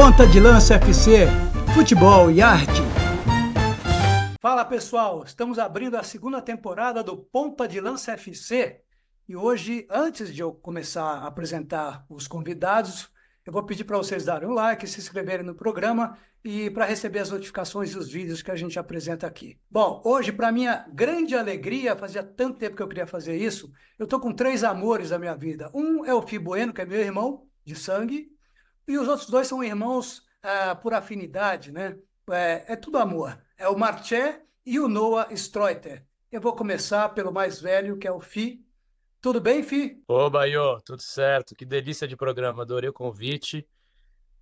Ponta de Lança FC, futebol e arte. Fala pessoal, estamos abrindo a segunda temporada do Ponta de Lança FC e hoje, antes de eu começar a apresentar os convidados, eu vou pedir para vocês darem um like, se inscreverem no programa e para receber as notificações dos vídeos que a gente apresenta aqui. Bom, hoje, para minha grande alegria, fazia tanto tempo que eu queria fazer isso, eu estou com três amores da minha vida. Um é o Fi Bueno, que é meu irmão de sangue, e os outros dois são irmãos por afinidade, né? É tudo amor. É o Marché e o Noah Streuter. Eu vou começar pelo mais velho, que é o Fi. Tudo bem, Fi? Ô, Baiô, tudo certo? Que delícia de programa, adorei o convite.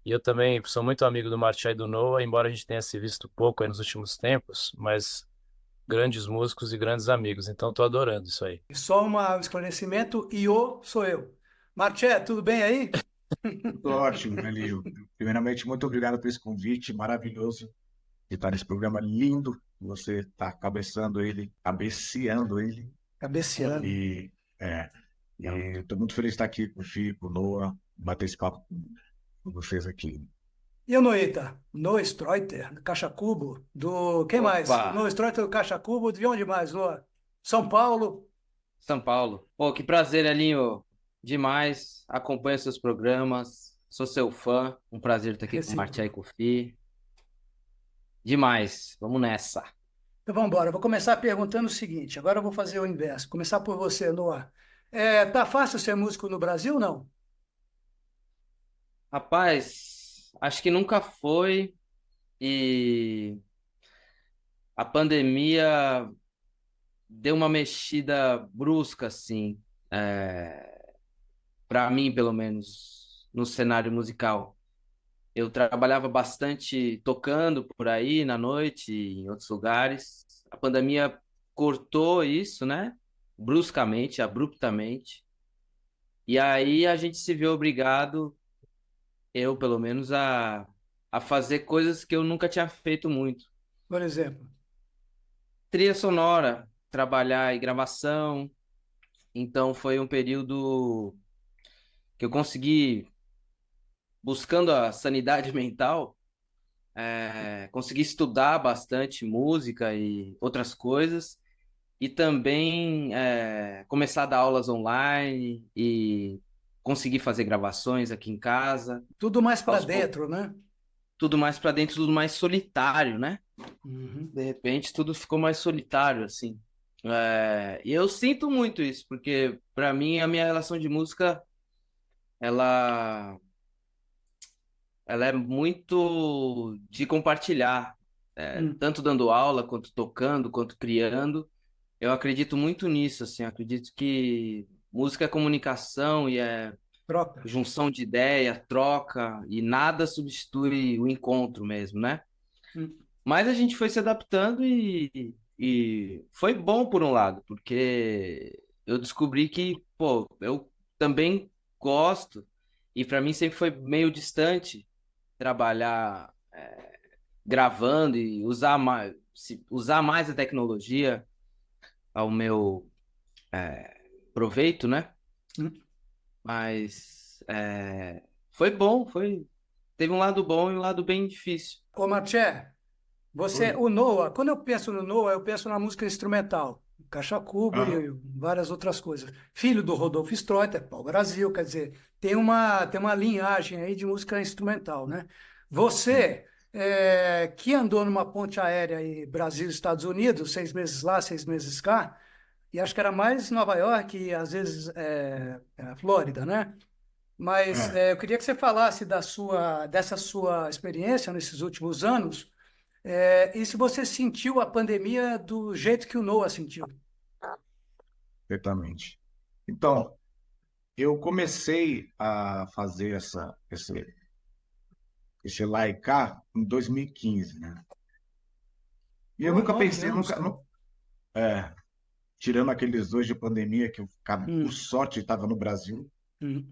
E eu também sou muito amigo do Marchai e do Noah, embora a gente tenha se visto pouco aí nos últimos tempos, mas grandes músicos e grandes amigos, então tô adorando isso aí. E só um esclarecimento, Iô sou eu. Marché, tudo bem aí? Tudo ótimo, né, Lio? Primeiramente, muito obrigado por esse convite maravilhoso de estar nesse programa lindo. Você está cabeceando ele. Cabeceando. E é, estou muito feliz de estar aqui com o Chico, com o Noah, bater esse papo com vocês aqui. E o Noita? Noah Streuter, do Caixa Cubo, do... Quem mais? Opa, Noah Streuter do Caixa Cubo, de onde mais, Noah? São Paulo? São Paulo. Pô, que prazer, Elinho. Demais. Acompanho seus programas. Sou seu fã. Um prazer estar aqui com o Martia e com o Fi. Demais. Vamos nessa. Então vamos embora. Eu vou começar perguntando o seguinte. Agora eu vou fazer o inverso. Começar por você, Noah. Tá fácil ser músico no Brasil, não? Rapaz, acho que nunca foi. E a pandemia deu uma mexida brusca, assim. Para mim, pelo menos, no cenário musical. Eu trabalhava bastante tocando por aí na noite, em outros lugares. A pandemia cortou isso, né? Bruscamente, abruptamente. E aí a gente se viu obrigado, eu pelo menos, a fazer coisas que eu nunca tinha feito muito. Por exemplo. Trilha sonora, trabalhar em gravação. Então foi um período que eu consegui, buscando a sanidade mental, consegui estudar bastante música e outras coisas, e também começar a dar aulas online e conseguir fazer gravações aqui em casa, Tudo mais para aos poucos, dentro, né? tudo mais para dentro, tudo mais solitário, né? Uhum. De repente tudo ficou mais solitário, assim. E eu sinto muito isso, porque para mim a minha relação de música, ela ela é muito de compartilhar, Hum. tanto dando aula, quanto tocando, quanto criando. Eu acredito muito nisso, assim, eu acredito que música é comunicação e é Troca. junção de ideia, troca, e nada substitui o encontro mesmo, né? Hum. Mas a gente foi se adaptando e foi bom por um lado, porque eu descobri que, pô, eu também gosto, e para mim sempre foi meio distante trabalhar gravando e usar mais a tecnologia ao meu proveito, né? Hum. Mas foi bom, teve um lado bom e um lado bem difícil. Ô, Marché, Oi. o Noah, quando eu penso no Noah, eu penso na música instrumental. Caixa Cubo Aham. e várias outras coisas. Filho do Rodolfo Streuter, pau-brasil, quer dizer, tem uma linhagem aí de música instrumental, né? Sim. Você, que andou numa ponte aérea aí, Brasil, Estados Unidos, 6 meses lá, 6 meses cá, e acho que era mais Nova York e às vezes Flórida, né? Mas É, eu queria que você falasse dessa sua experiência nesses últimos anos, e se você sentiu a pandemia do jeito que o Noah sentiu. perfeitamente. Então, eu comecei a fazer esse lá e cá em 2015, né? E eu Pô, nunca 9 pensei, anos, nunca, cara. é, tirando aqueles dois de pandemia que eu, por Hum, sorte, estava no Brasil. hum,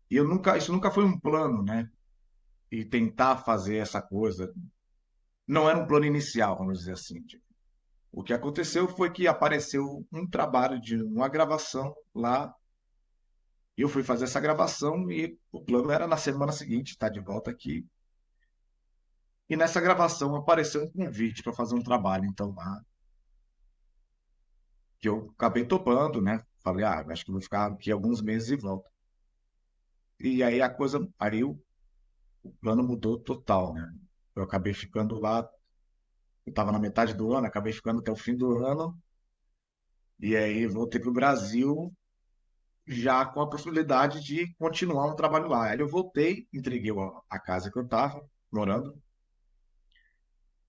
E isso nunca foi um plano, né? E tentar fazer essa coisa. Não era um plano inicial, vamos dizer assim. Tipo. O que aconteceu foi que apareceu um trabalho de uma gravação lá. Eu fui fazer essa gravação e o plano era na semana seguinte estar de volta aqui. E nessa gravação apareceu um convite para fazer um trabalho, então, lá, que eu acabei topando, né? Falei, acho que vou ficar aqui alguns meses e volto. E aí a coisa, aí o plano mudou total, né? Eu acabei ficando lá, eu estava na metade do ano, acabei ficando até o fim do ano, e aí voltei para o Brasil já com a possibilidade de continuar um trabalho lá. Aí eu voltei, entreguei a casa que eu estava morando,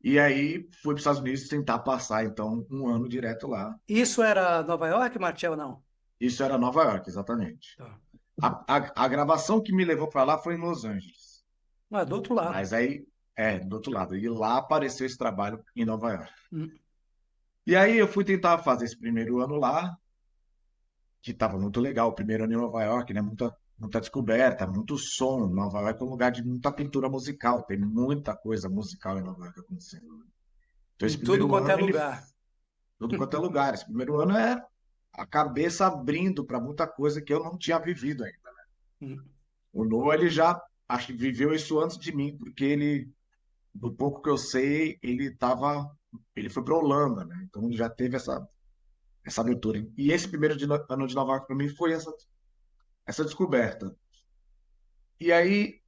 e aí fui para os Estados Unidos tentar passar, então, um ano direto lá. Isso era Nova York, Marcel, não? Isso era Nova York, exatamente. Tá. A gravação que me levou para lá foi em Los Angeles, Ah, do outro lado. mas aí, do outro lado, e lá apareceu esse trabalho em Nova York. Hum. E aí eu fui tentar fazer esse primeiro ano lá, que estava muito legal, o primeiro ano em Nova York, né? Muita descoberta, muito som. Nova York é um lugar de muita cultura musical, tem muita coisa musical em Nova York acontecendo. Então Em esse tudo primeiro quanto é ano, lugar. tudo quanto é lugar, esse primeiro ano é a cabeça abrindo para muita coisa que eu não tinha vivido ainda. Hum. O Noah, ele já, acho que viveu isso antes de mim, porque ele, do pouco que eu sei, ele foi para Holanda, né? Então ele já teve essa abertura. E esse primeiro ano de Nova York para mim foi essa descoberta. E aí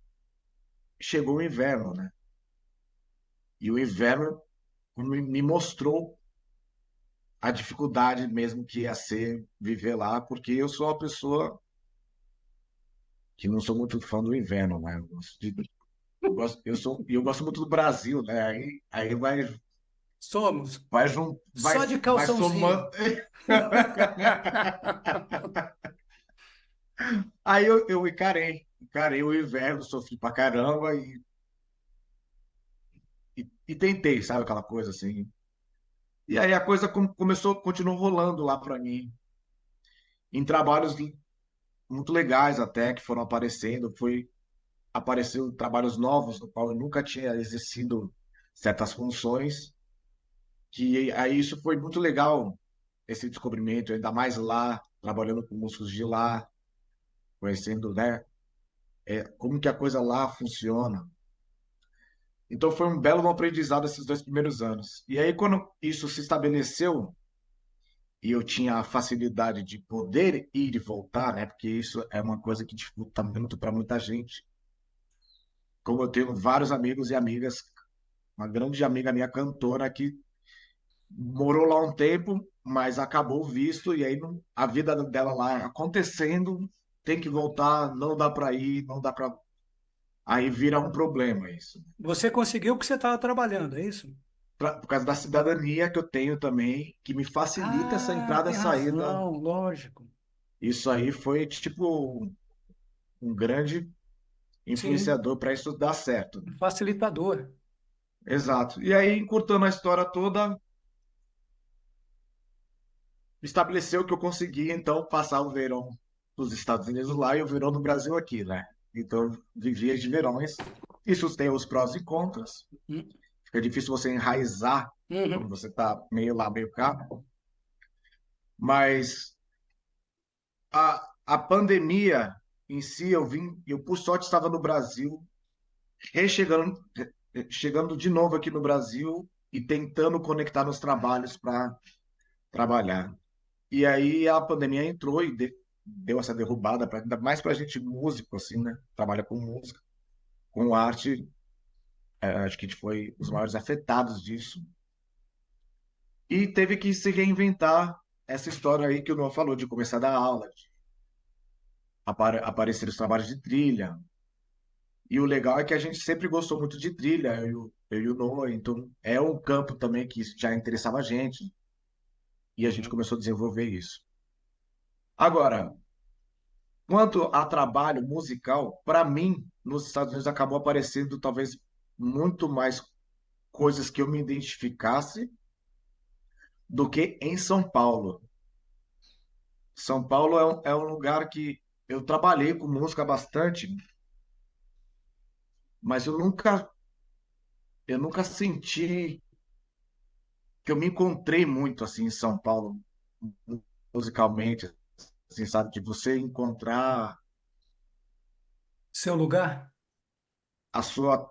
chegou o inverno, né? E o inverno me mostrou a dificuldade mesmo que ia ser viver lá, porque eu sou uma pessoa que não sou muito fã do inverno, né? Eu gosto muito do Brasil, né? Aí Somos. vai, Só de vai calçãozinho. somando. Aí eu encarei o inverno, sofri pra caramba e tentei, sabe aquela coisa assim. E aí a coisa continuou rolando lá para mim, em trabalhos muito legais até que foram aparecendo, apareceu trabalhos novos no qual eu nunca tinha exercido certas funções, que aí isso foi muito legal, esse descobrimento, ainda mais lá, trabalhando com músicos de lá, conhecendo, né, como que a coisa lá funciona. Então foi um belo aprendizado esses 2 primeiros anos. E aí quando isso se estabeleceu, e eu tinha a facilidade de poder ir e voltar, né? Porque isso é uma coisa que dificulta muito para muita gente. Como eu tenho vários amigos e amigas, uma grande amiga minha cantora que morou lá um tempo, mas acabou o visto e aí a vida dela lá acontecendo, tem que voltar, não dá para ir, não dá para aí vira um problema isso. Você conseguiu porque você estava trabalhando, é isso? Por causa da cidadania que eu tenho também, que me facilita essa Ah, entrada e tem saída. razão, lógico. Isso aí foi tipo um grande Sim, influenciador para isso dar certo. facilitador. Exato. E aí, encurtando a história toda, estabeleceu que eu consegui, então, passar o verão dos Estados Unidos lá e o verão do Brasil aqui, né? Então, eu vivia de verões. Isso tem os prós e contras. Hum. Fica difícil você enraizar quando Uhum. você está meio lá, meio cá. Mas a pandemia em si, eu por sorte estava no Brasil, rechegando, chegando de novo aqui no Brasil e tentando conectar nos trabalhos para trabalhar. E aí a pandemia entrou e deu essa derrubada, ainda mais para a gente músico, assim, né? Trabalha com música, com arte, acho que a gente foi os maiores afetados disso. E teve que se reinventar essa história aí que o Noah falou, de começar a dar aula, de aparecer os trabalhos de trilha. E o legal é que a gente sempre gostou muito de trilha, eu e o Noah, então é um campo também que já interessava a gente, e a gente começou a desenvolver isso. Agora, quanto a trabalho musical, para mim, nos Estados Unidos acabou aparecendo talvez muito mais coisas que eu me identificasse do que em São Paulo. São Paulo é um lugar que eu trabalhei com música bastante, mas eu nunca senti que eu me encontrei muito assim em São Paulo musicalmente, assim, sabe, de você encontrar Seu lugar? a sua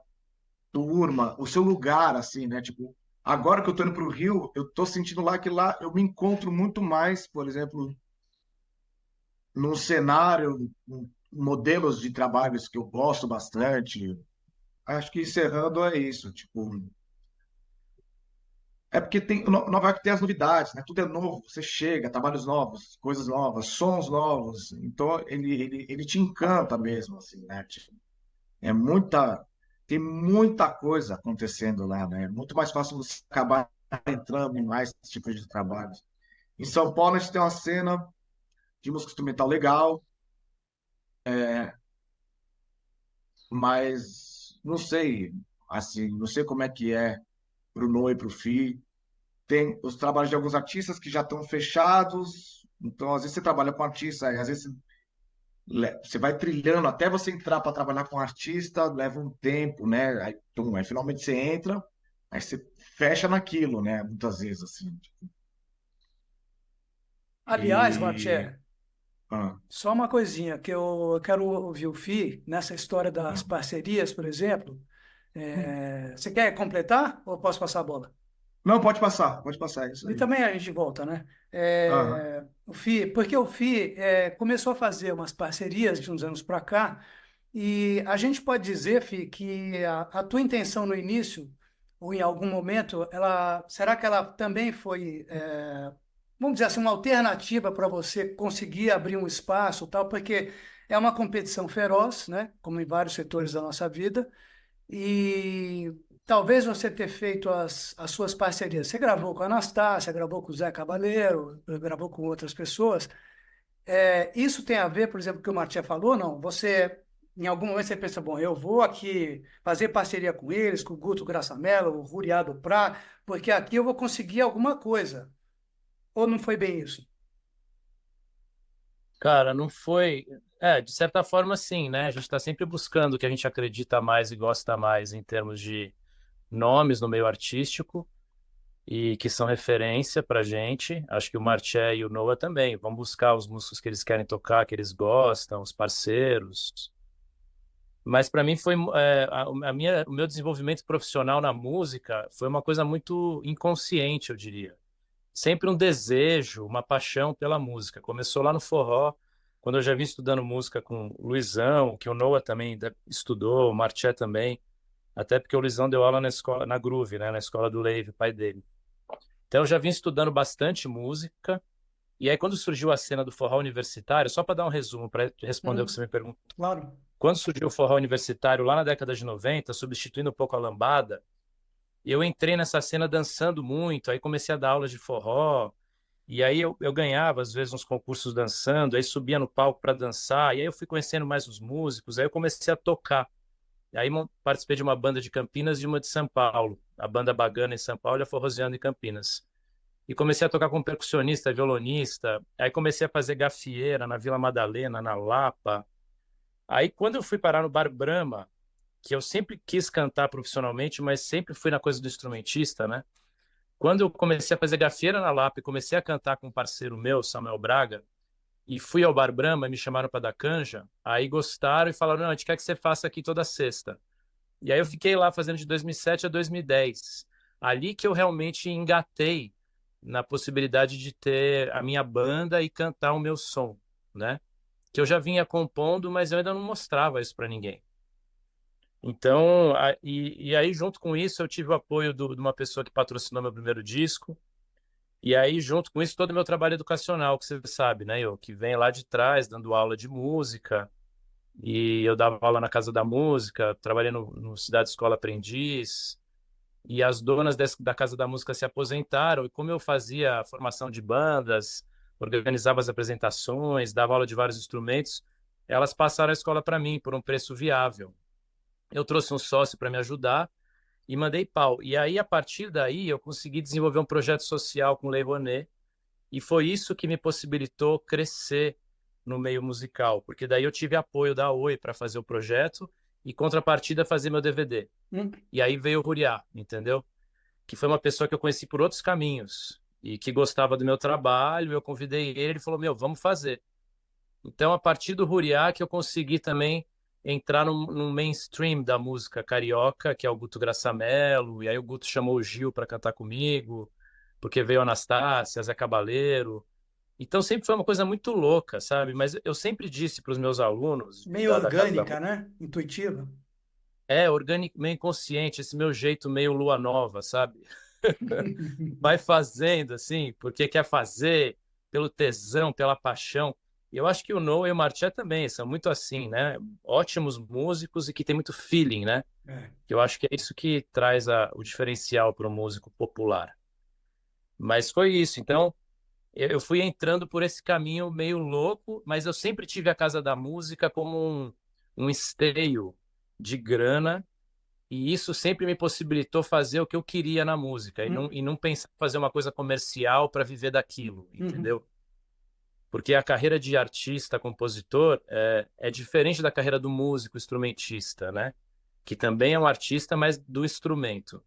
turma, o seu lugar, assim, né? Tipo, agora que eu tô indo pro Rio, eu tô sentindo lá que lá eu me encontro muito mais, por exemplo, num cenário, modelos de trabalhos que eu gosto bastante. Acho que encerrando é isso, tipo, é porque tem Nova York tem as novidades, né? Tudo é novo, você chega, trabalhos novos, coisas novas, sons novos. Então ele te encanta mesmo, assim, né? Tipo, é muita tem muita coisa acontecendo lá, né? É muito mais fácil você acabar entrando em mais tipos de trabalhos. Em São Paulo a gente tem uma cena de música instrumental legal, mas não sei, assim, não sei como é que é pro No e pro Fi. Tem os trabalhos de alguns artistas que já estão fechados. Então, às vezes você trabalha com artista, aí, às vezes você vai trilhando até você entrar para trabalhar com artista, leva um tempo, né? Aí, tum, aí finalmente você entra, aí você fecha naquilo, né? Muitas vezes assim. Aliás, E Marcelo, ah, só uma coisinha que eu quero ouvir o Fi nessa história das ah. parcerias, por exemplo. Você quer completar ou posso passar a bola? Não, pode passar, é isso E aí. também a gente volta, né? Aham. O FI, porque o FI começou a fazer umas parcerias de uns anos para cá, e a gente pode dizer, FI, que a tua intenção no início, ou em algum momento, será que ela também foi, vamos dizer assim, uma alternativa para você conseguir abrir um espaço, tal, porque é uma competição feroz, né? Como em vários setores da nossa vida. E talvez você ter feito as suas parcerias. Você gravou com a Anastácia, gravou com o Zé Cabaleiro, gravou com outras pessoas. Isso tem a ver, por exemplo, com o que o Martinha falou, não? Você, em algum momento, você pensa, bom, eu vou aqui fazer parceria com eles, com o Guto Graçamelo, o Ruriado Prá, porque aqui eu vou conseguir alguma coisa. Ou não foi bem isso? Cara, não foi. De certa forma, sim, né? A gente está sempre buscando o que a gente acredita mais e gosta mais em termos de nomes no meio artístico e que são referência pra gente. Acho que o Marché e o Noah também vão buscar os músicos que eles querem tocar, que eles gostam, os parceiros. Mas para mim foi o meu desenvolvimento profissional na música foi uma coisa muito inconsciente, eu diria. Sempre um desejo, uma paixão pela música. Começou lá no forró, quando eu já vim estudando música com o Luizão, que o Noah também estudou, o Marché também, até porque o Luizão deu aula na escola, na Groove, né, na escola do Leive, pai dele. Então eu já vim estudando bastante música. E aí quando surgiu a cena do forró universitário, só para dar um resumo, para responder o que você me perguntou. Claro. Quando surgiu o forró universitário lá na década de 90, substituindo um pouco a lambada, eu entrei nessa cena dançando muito, aí comecei a dar aulas de forró, e aí eu ganhava, às vezes, uns concursos dançando, aí subia no palco para dançar, e aí eu fui conhecendo mais os músicos, aí eu comecei a tocar. Aí participei de uma banda de Campinas e de uma de São Paulo, a banda Bagana em São Paulo e a Forrozeando em Campinas. E comecei a tocar como percussionista, violonista, aí comecei a fazer gafieira na Vila Madalena, na Lapa. Aí quando eu fui parar no Bar Brahma, que eu sempre quis cantar profissionalmente, mas sempre fui na coisa do instrumentista, né? Quando eu comecei a fazer gafieira na Lapa e comecei a cantar com um parceiro meu, Samuel Braga, e fui ao Bar Brahma e me chamaram para dar canja, aí gostaram e falaram, não, a gente quer que você faça aqui toda sexta. E aí eu fiquei lá fazendo de 2007 a 2010. Ali que eu realmente engatei na possibilidade de ter a minha banda e cantar o meu som, né? Que eu já vinha compondo, mas eu ainda não mostrava isso para ninguém. Então, e aí junto com isso eu tive o apoio de uma pessoa que patrocinou meu primeiro disco, e aí junto com isso todo o meu trabalho educacional, que você sabe, né, eu que vem lá de trás dando aula de música, e eu dava aula na Casa da Música, trabalhei no Cidade Escola Aprendiz, e as donas da Casa da Música se aposentaram, e como eu fazia a formação de bandas, organizava as apresentações, dava aula de vários instrumentos, elas passaram a escola para mim por um preço viável. Eu trouxe um sócio para me ajudar e mandei pau. E aí, a partir daí, eu consegui desenvolver um projeto social com Lei Rouanet, e foi isso que me possibilitou crescer no meio musical, porque daí eu tive apoio da Oi para fazer o projeto e, contrapartida, fazer meu DVD. E aí veio o Ruriá, entendeu? Que foi uma pessoa que eu conheci por outros caminhos e que gostava do meu trabalho. Eu convidei ele, ele falou: Meu, vamos fazer. Então, a partir do Ruriá, que eu consegui também entrar no mainstream da música carioca, que é o Guto Graçamelo, e aí o Guto chamou o Gil para cantar comigo, porque veio a Anastácia, Zé Cabaleiro. Então sempre foi uma coisa muito louca, sabe? Mas eu sempre disse para os meus alunos Meio da Casa da orgânica, né? Intuitiva. orgânico, meio inconsciente, esse meu jeito meio lua nova, sabe? Vai fazendo assim, porque quer fazer, pelo tesão, pela paixão. E eu acho que o Noah e o Marché também são muito assim, né? Ótimos músicos e que tem muito feeling, né? É. Eu acho que é isso que traz o diferencial para o músico popular. Mas foi isso. Então, eu fui entrando por esse caminho meio louco, mas eu sempre tive a Casa da Música como um esteio de grana, e isso sempre me possibilitou fazer o que eu queria na música, e não pensar em fazer uma coisa comercial para viver daquilo, Uhum. entendeu? Porque a carreira de artista, compositor, é diferente da carreira do músico, instrumentista, né? Que também é um artista, mas do instrumento.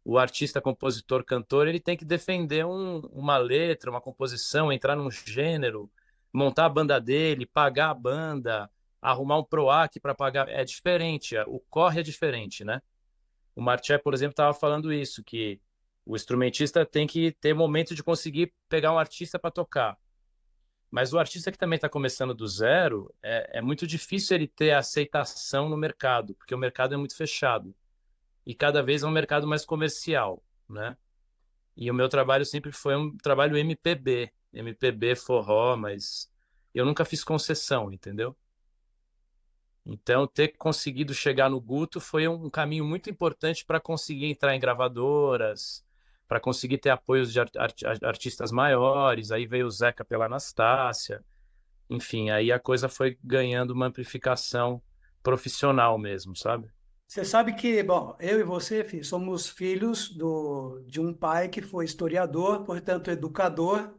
O artista, compositor, cantor, ele tem que defender uma letra, uma composição, entrar num gênero, montar a banda dele, pagar a banda, arrumar um PROAC para pagar. É diferente, o corre é diferente, né? O Marché, por exemplo, estava falando isso, que o instrumentista tem que ter momento de conseguir pegar um artista para tocar. Mas o artista que também está começando do zero, é muito difícil ele ter aceitação no mercado, porque o mercado é muito fechado. E cada vez é um mercado mais comercial, né? E o meu trabalho sempre foi um trabalho MPB forró, mas eu nunca fiz concessão, entendeu? Então, ter conseguido chegar no Guto foi um caminho muito importante para conseguir entrar em gravadoras, para conseguir ter apoios de artistas maiores. Aí veio o Zeca pela Anastácia. Enfim, aí a coisa foi ganhando uma amplificação profissional mesmo, sabe? Você sabe que, bom, eu e você, filho, somos filhos de um pai que foi historiador, portanto, educador,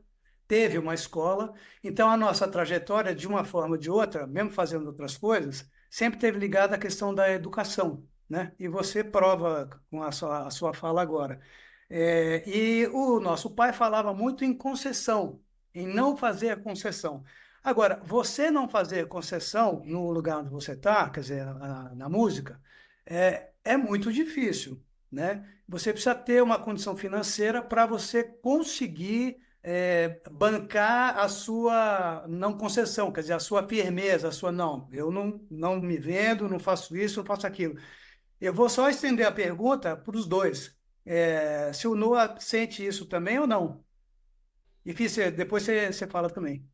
teve uma escola. Então, a nossa trajetória, de uma forma ou de outra, mesmo fazendo outras coisas, sempre teve ligada à questão da educação, né? E você prova com a sua fala agora. E o nosso pai falava muito em concessão, em não fazer a concessão. Agora, você não fazer concessão no lugar onde você está, quer dizer, na música, é muito difícil, né? Você precisa ter uma condição financeira para você conseguir bancar a sua não concessão, quer dizer, a sua firmeza, a sua não, eu não me vendo, não faço isso, não faço aquilo. Eu vou só estender a pergunta para os dois. Se o Noah sente isso também ou não? Difícil, depois você fala também.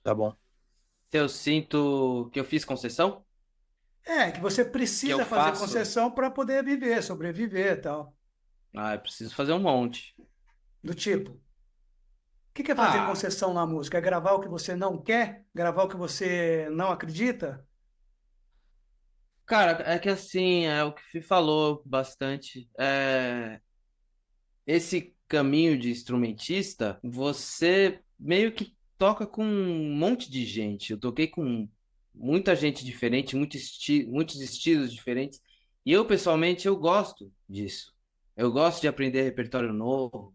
Tá bom. Se eu sinto que eu fiz concessão, Que você que eu precisa fazer faço, concessão para poder viver, sobreviver e tal. eu preciso fazer um monte. Do tipo, o que é fazer Ah, concessão na música? É gravar o que você não quer? Gravar o que você não acredita? cara, é que assim, é o que o Fih falou bastante. Esse caminho de instrumentista, você meio que toca com um monte de gente. Eu toquei com muita gente diferente, muitos estilos diferentes. E eu, pessoalmente, eu gosto disso. Eu gosto de aprender repertório novo.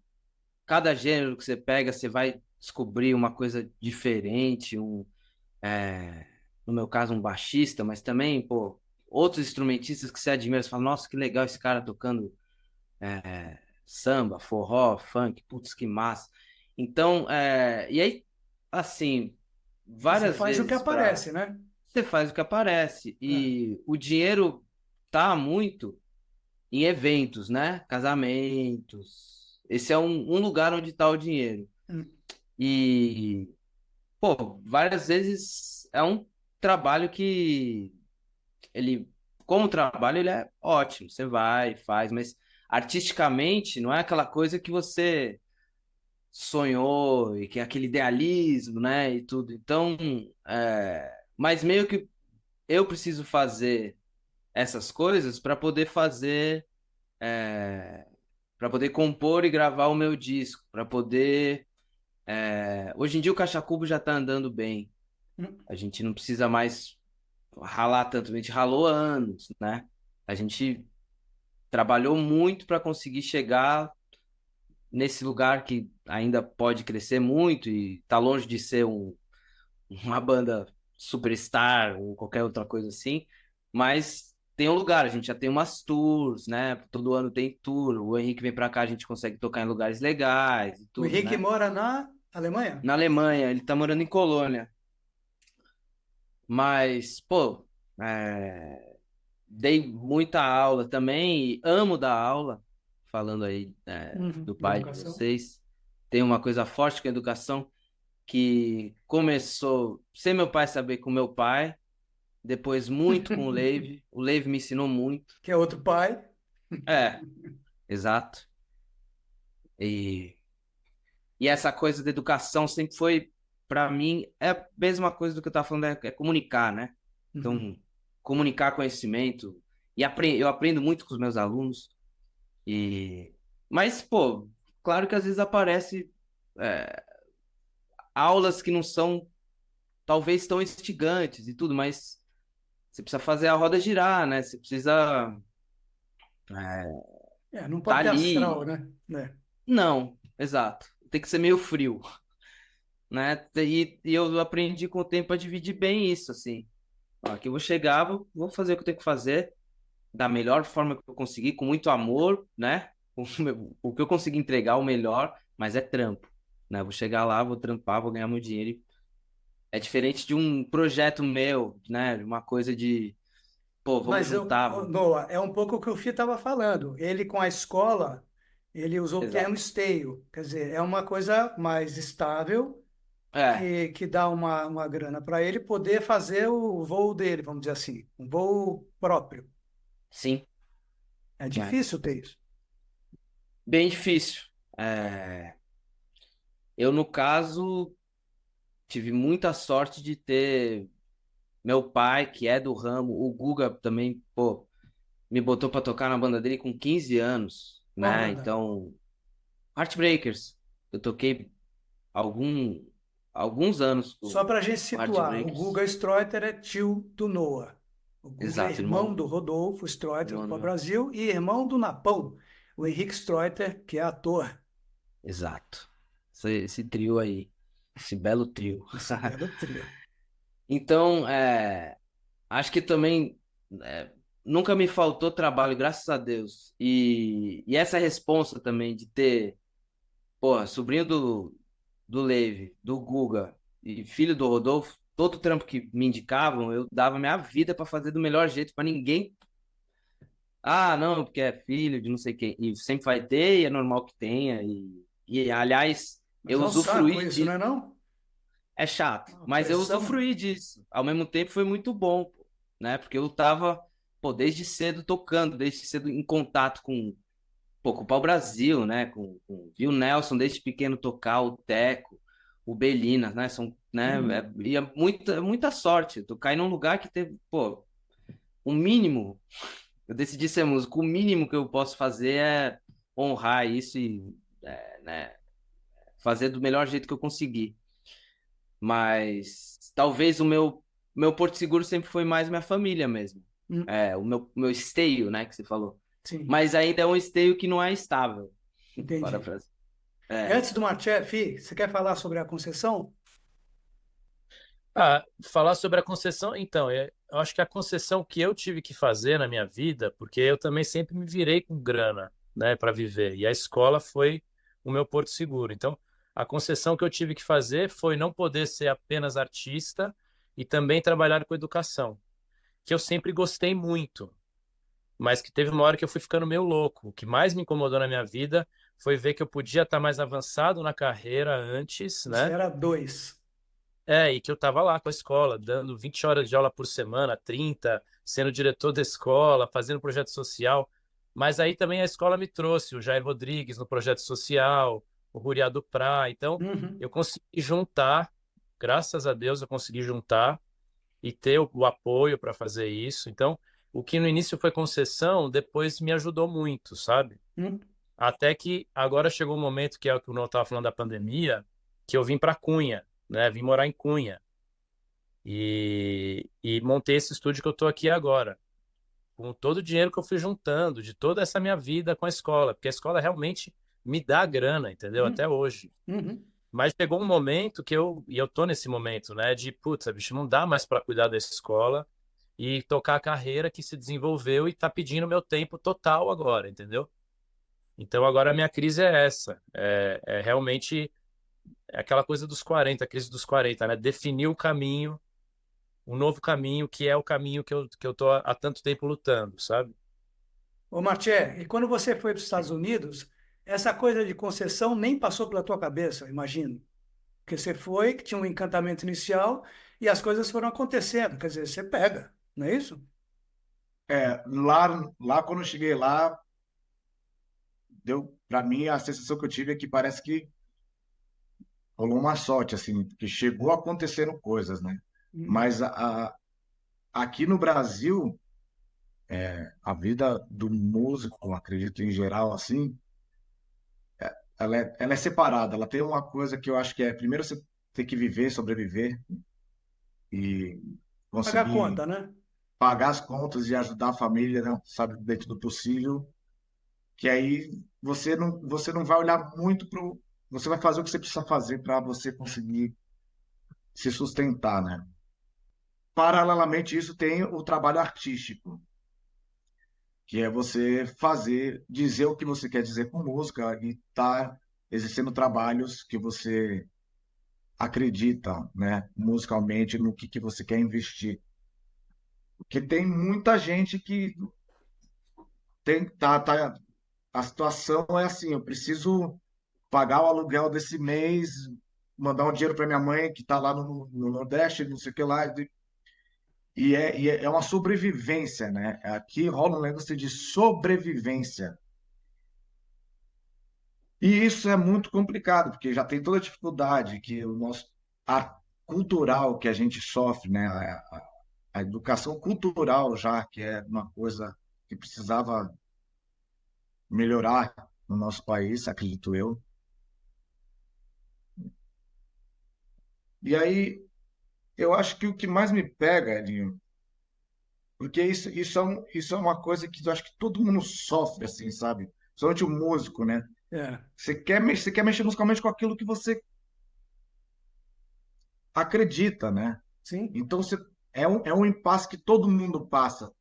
Cada gênero que você pega, você vai descobrir uma coisa diferente. No meu caso, um baixista, mas também, pô, outros instrumentistas que você admira. Você fala, nossa, que legal esse cara tocando samba, forró, funk, putz, que massa. Então, e aí, assim, Você várias faz o que vezes para aparece, né? você faz o que aparece É. e o dinheiro tá muito em eventos, né? Casamentos. Esse é um lugar onde tá o dinheiro. Hum. E, pô, várias vezes é um trabalho que ele, como trabalho, ele é ótimo. Você vai, faz, mas artisticamente não é aquela coisa que você sonhou e que é aquele idealismo, né? E tudo. Então, mas meio que eu preciso fazer essas coisas para poder fazer, para poder compor e gravar o meu disco, para poder. Hoje em dia o Caixa Cubo já tá andando bem. Hum. A gente não precisa mais ralar tanto. A gente ralou anos, né? A gente trabalhou muito para conseguir chegar nesse lugar que ainda pode crescer muito e tá longe de ser uma banda superstar ou qualquer outra coisa assim, mas tem um lugar, a gente já tem umas tours, né? Todo ano tem tour. O Henrique vem pra cá, a gente consegue tocar em lugares legais e O tudo, Henrique né? mora na Alemanha? Na Alemanha, ele tá morando em Colônia. Mas, pô, dei muita aula também e amo dar aula, falando aí, Uhum. do De pai de educação. vocês. Tem uma coisa forte com a educação que começou sem meu pai saber com meu pai, depois muito com o Leive. O Leive me ensinou muito. Que é outro pai. É, exato. E, e essa coisa da educação sempre foi, para mim, é a mesma coisa do que eu tava falando, é comunicar, né? Uhum. Então, comunicar conhecimento. E eu aprendo muito com os meus alunos. E... Mas, pô, claro que às vezes aparece é, aulas que não são, talvez, tão instigantes e tudo, mas você precisa fazer a roda girar, né? Você precisa Não tá pode ter astral, ali. né? É. Não, exato. Tem que ser meio frio, né? E eu aprendi com o tempo a dividir bem isso, assim. Ó, aqui eu vou chegar, vou fazer o que eu tenho que fazer da melhor forma que eu conseguir, com muito amor, né? O que eu conseguir entregar, o melhor, mas é trampo, né? Vou chegar lá, vou trampar, vou ganhar meu dinheiro. É diferente de um projeto meu, né? Uma coisa de, pô, vamos Mas, juntar, Noah, é um pouco o que o Fih estava falando. Ele, com a escola, ele usou o termo exato. esteio. Quer dizer, é uma coisa mais estável, É, que dá uma grana para ele poder fazer o voo dele, vamos dizer assim, um voo próprio. sim, É né? difícil ter isso. Bem difícil. É, eu, no caso, tive muita sorte de ter meu pai, que é do ramo, o Guga também, pô, me botou pra tocar na banda dele com 15 anos, Qual né? banda? Então, Heartbreakers. Eu toquei algum, alguns anos Só com para a gente o situar, o Heartbreakers. Guga Streuter é tio do Noah. O Guga é Exato, irmão do Rodolfo Streuter, do irmão do meu. pau-brasil, e irmão do Napão, o Henrique Streuter, que é ator. Exato. Esse trio aí, esse belo trio. Esse belo trio. Então, acho que também é, nunca me faltou trabalho, graças a Deus. E essa responsa também de ter, porra, sobrinho do Levi, do Guga e filho do Rodolfo, todo trampo que me indicavam, eu dava minha vida para fazer do melhor jeito, para ninguém. Ah, não, porque é filho de não sei quem. E sempre vai ter, e é normal que tenha. Aliás, Mas eu é um saco usufruí isso, não disso. é não? É chato, Uma mas eu pressão. usufruí disso. Ao mesmo tempo foi muito bom, pô, né? Porque eu tava, pô, desde cedo tocando, desde cedo em contato com o pau-brasil, né? Vi o Nelson desde pequeno tocar, o Teco, o Belina, né? São, né? Uhum. E é muita sorte. Tu cai num lugar que teve, pô, o mínimo. Eu decidi ser músico. O mínimo que eu posso fazer é honrar isso e, né? Fazer do melhor jeito que eu conseguir. Mas talvez o meu porto seguro sempre foi mais minha família mesmo. Uhum. É, o meu esteio, né, que você falou. Sim, Mas ainda é um esteio que não é estável. entendi. Parafrase. É, Antes do Marché, Fih, você quer falar sobre a concessão? Ah, falar sobre a concessão, então, eu acho que a concessão que eu tive que fazer na minha vida, porque eu também sempre me virei com grana, né, para viver, e a escola foi o meu porto seguro. Então, a concessão que eu tive que fazer foi não poder ser apenas artista e também trabalhar com educação, que eu sempre gostei muito, mas que teve uma hora que eu fui ficando meio louco. O que mais me incomodou na minha vida foi ver que eu podia estar mais avançado na carreira antes, Você né? era dois. E que eu tava lá com a escola, dando 20 horas de aula por semana, 30, sendo diretor da escola, fazendo projeto social. Mas aí também a escola me trouxe o Jair Rodrigues no projeto social, o Ruriá do Prá. Então, Uhum. eu consegui juntar, graças a Deus, eu consegui juntar e ter o apoio para fazer isso. Então, o que no início foi concessão, depois me ajudou muito, sabe? Uhum. Até que agora chegou um momento que é o que o Noah estava falando da pandemia, que eu vim para Cunha, né? Vim morar em Cunha e montei esse estúdio que eu estou aqui agora, com todo o dinheiro que eu fui juntando, de toda essa minha vida com a escola, porque a escola realmente me dá grana, entendeu? Uhum. Até hoje. Uhum. Mas chegou um momento e eu tô nesse momento, né, de, putz, bicho, não dá mais para cuidar dessa escola e tocar a carreira que se desenvolveu e tá pedindo meu tempo total agora, entendeu? Então agora a minha crise é essa, é realmente aquela coisa dos 40, a crise dos 40, né? Definir o caminho, um novo caminho, que é o caminho que eu tô há tanto tempo lutando, sabe? Ô, Marché, e quando você foi para os Estados Unidos, essa coisa de concessão nem passou pela tua cabeça, eu imagino. Porque você foi, que tinha um encantamento inicial, e as coisas foram acontecendo. Quer dizer, você pega, não é isso? Lá quando eu cheguei lá, deu para mim a sensação que eu tive é que parece que rolou uma sorte, assim, que chegou acontecendo coisas, né? Hum. Mas aqui no Brasil, a vida do músico, acredito em geral, assim, ela é separada. Ela tem uma coisa que eu acho que primeiro você tem que viver, sobreviver e Pagar a conseguir conta, né? pagar as contas e ajudar a família, né? Sabe, dentro do possível. Que aí você não vai olhar muito pro. Você vai fazer o que você precisa fazer para você conseguir se sustentar, né? Paralelamente, isso tem o trabalho artístico, que é você fazer, dizer o que você quer dizer com música e estar exercendo trabalhos que você acredita, né, musicalmente, no que você quer investir. Porque tem muita gente que a situação é assim, eu preciso pagar o aluguel desse mês, mandar um dinheiro para minha mãe que está lá no Nordeste, não sei o que lá, é uma sobrevivência, né? Aqui rola um negócio de sobrevivência. E isso é muito complicado, porque já tem toda a dificuldade que a cultural que a gente sofre, né? A educação cultural já, que é uma coisa que precisava melhorar no nosso país, acredito eu. E aí, eu acho que o que mais me pega, Elinho, porque isso é uma coisa que eu acho que todo mundo sofre, assim, sabe? Somente o músico, né? É. Você quer mexer musicalmente com aquilo que você acredita, né? Sim. Então, é um impasse que todo mundo passa.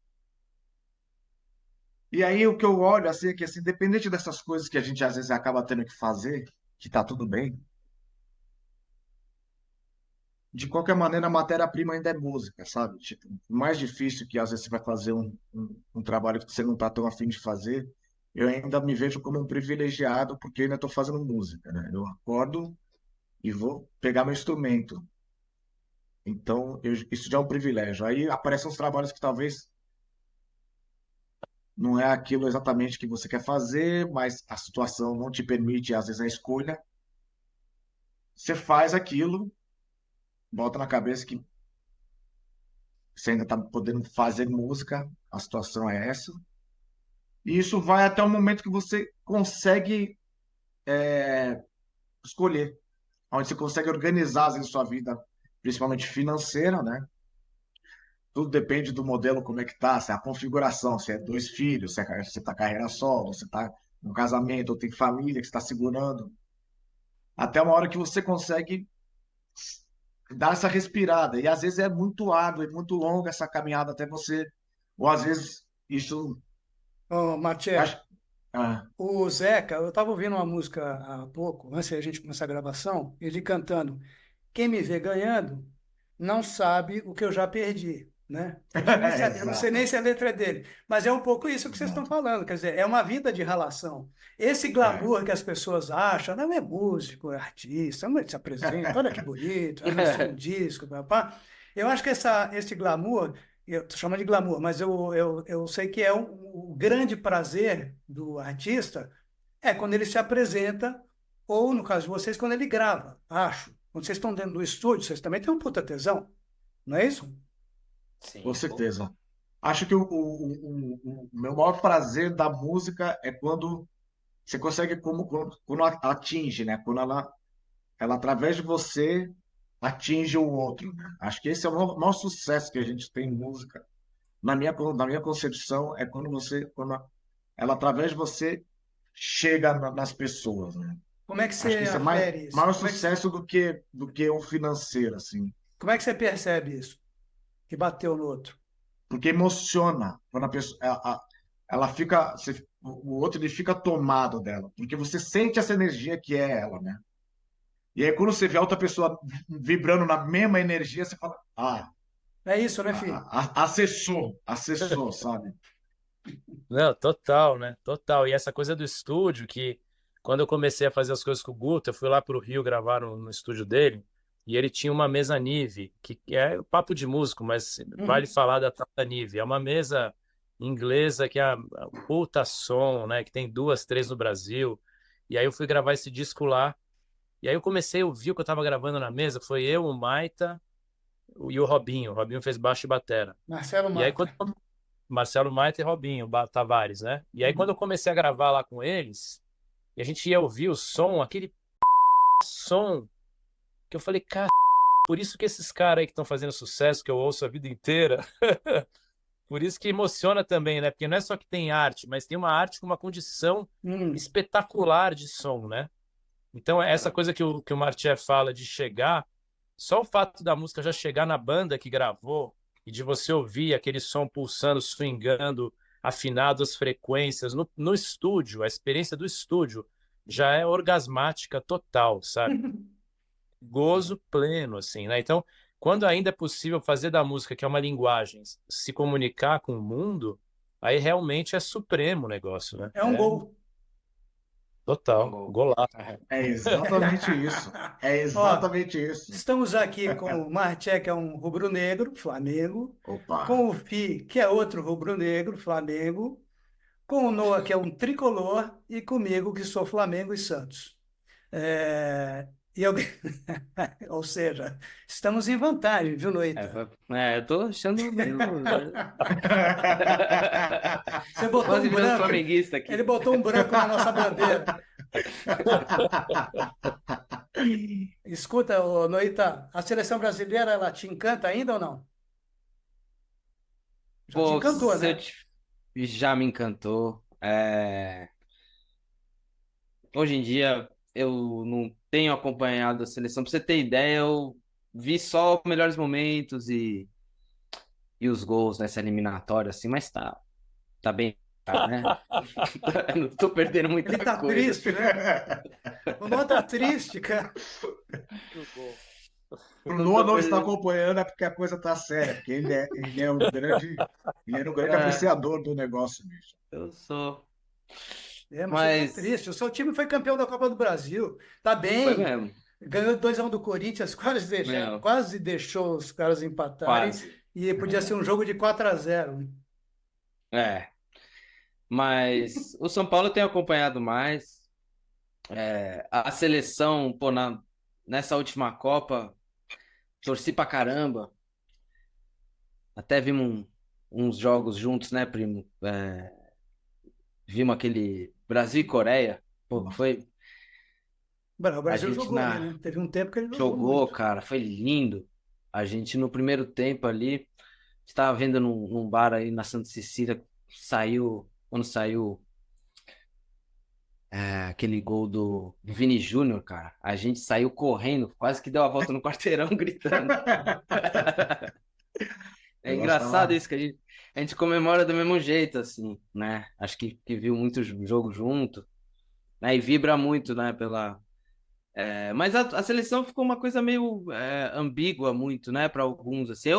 E aí, o que eu olho, assim, é que, assim, independente dessas coisas que a gente, às vezes, acaba tendo que fazer, que tá tudo bem, de qualquer maneira, a matéria-prima ainda é música, sabe? Tipo, o mais difícil que às vezes você vai fazer um trabalho que você não está tão afim de fazer, eu ainda me vejo como um privilegiado porque eu ainda estou fazendo música, né? Eu acordo e vou pegar meu instrumento. Então, isso já é um privilégio. Aí aparecem uns trabalhos que talvez não é aquilo exatamente que você quer fazer, mas a situação não te permite, às vezes, a escolha. Você faz aquilo, bota na cabeça que você ainda está podendo fazer música, a situação é essa. E isso vai até o momento que você consegue escolher, onde você consegue organizar às vezes, sua vida, principalmente financeira, né? Tudo depende do modelo, como é que tá, se é a configuração, se é dois filhos, se você tá carreira solo, se tá no casamento, ou tem família que está segurando. Até uma hora que você consegue dar essa respirada. E às vezes é muito árdua, é muito longa essa caminhada até você, ou às vezes isso. Ô, Matia, Acho, ah, o Zeca, eu estava ouvindo uma música há pouco, antes da gente começar a gravação, ele cantando: Quem me vê ganhando não sabe o que eu já perdi, né? Eu não sei nem exato, se a letra é dele, mas é um pouco isso que vocês estão exato. falando, quer dizer, é uma vida de ralação. Esse É. glamour que as pessoas acham, não é músico, é artista, não se apresenta, olha que bonito, lançou um disco, papá. Eu acho que esse glamour, eu tô chamando de glamour, mas eu sei que é o grande prazer do artista é quando ele se apresenta, ou no caso de vocês, quando ele grava, acho. Quando vocês estão dentro do estúdio, vocês também têm um puta tesão, não é isso? Com Sim, pô. certeza. Acho que o meu maior prazer da música é quando você consegue, quando atinge, né? Quando ela, através de você, atinge o outro, né? Acho que esse é o maior sucesso que a gente tem em música. Na minha concepção, quando ela, através de você, chega nas pessoas, né? Como é que Acho que você isso é afere isso? maior Como é que, sucesso do que o financeiro, assim. como é que você percebe isso? Que bateu no outro. Porque emociona quando a pessoa, ela fica, o outro ele fica tomado dela, porque você sente essa energia que é ela, né? E aí quando você vê a outra pessoa vibrando na mesma energia, você fala, É isso, né, filho? acessou, sabe? Não, total, né? Total. E essa coisa do estúdio, que quando eu comecei a fazer as coisas com o Guto, eu fui lá pro Rio gravar no estúdio dele, e ele tinha uma mesa Nive, que é papo de músico, mas vale Uhum. falar da Tata Nive. É uma mesa inglesa que é a puta som, né? Que tem duas, três no Brasil. E aí eu fui gravar esse disco lá, e aí eu comecei a ouvir o que eu tava gravando na mesa, foi eu, o Maita e o Robinho. O Robinho fez baixo e batera. Marcelo E aí quando Mata. Marcelo Maita e Robinho Tavares, né? E aí, quando Uhum. eu comecei a gravar lá com eles, e a gente ia ouvir o som, aquele som, que eu falei, cara, por isso que esses caras aí que estão fazendo sucesso, que eu ouço a vida inteira, por isso que emociona também, né? Porque não é só que tem arte, mas tem uma arte com uma condição Hum. espetacular de som, né? Então, essa coisa que o Martier fala de chegar, só o fato da música já chegar na banda que gravou e de você ouvir aquele som pulsando, swingando, afinado as frequências no estúdio, a experiência do estúdio já é orgasmática total, sabe? Gozo pleno, assim, né? Então, quando ainda é possível fazer da música, que é uma linguagem, se comunicar com o mundo, aí realmente é supremo o negócio, né? É um É gol. total, Gol. golaço. É exatamente isso. É Ó, exatamente isso. estamos aqui com o Marché, que é um rubro-negro, Flamengo, Opa. com o Fi, que é outro rubro-negro, Flamengo, com o Noah, que é um tricolor, e comigo, que sou Flamengo e Santos. É, e eu... Ou seja, estamos em vantagem, viu, Noita? Eu tô achando meio. Você botou Quase um virando branco, flamenguista ele aqui. botou um branco na nossa bandeira. Escuta, ô, Noita, a seleção brasileira, ela te encanta ainda ou não? Já te Pô, encantou, se eu né? te... já me encantou. Hoje em dia eu não tenho acompanhado a seleção. Pra você ter ideia, eu vi só os melhores momentos e os gols nessa eliminatória, assim, mas tá bem, né? Eu não tô perdendo Ele muita tá coisa. triste, né? O Noah tá triste, cara. O Não Noah tô não está perdendo. acompanhando é porque a coisa tá séria, porque ele era um grande É, apreciador do negócio, bicho. eu sou. É, mas você tá Mas triste. O seu time foi campeão da Copa do Brasil. Tá foi bem. mesmo. Ganhou 2-1 do Corinthians, Meu, quase deixou os caras empatarem. quase. E podia ser um jogo de 4-0. É. Mas o São Paulo tem acompanhado mais. A seleção, pô, nessa última Copa, torci pra caramba. Até vimos uns jogos juntos, né, primo? Vimos aquele Brasil e Coreia. Pô, foi O a Brasil gente jogou ali, né? Teve um tempo que ele jogou jogou, muito. cara, foi lindo. A gente no primeiro tempo ali, estava vendo num bar aí na Santa Cecília, quando saiu aquele gol do Vini Júnior, cara. A gente saiu correndo, quase que deu a volta no quarteirão gritando. O É negócio engraçado tava. isso, que a gente comemora do mesmo jeito, assim, né? Acho que viu muito jogo junto, né? E vibra muito, né? Mas a seleção ficou uma coisa meio ambígua muito, né? Para alguns, assim.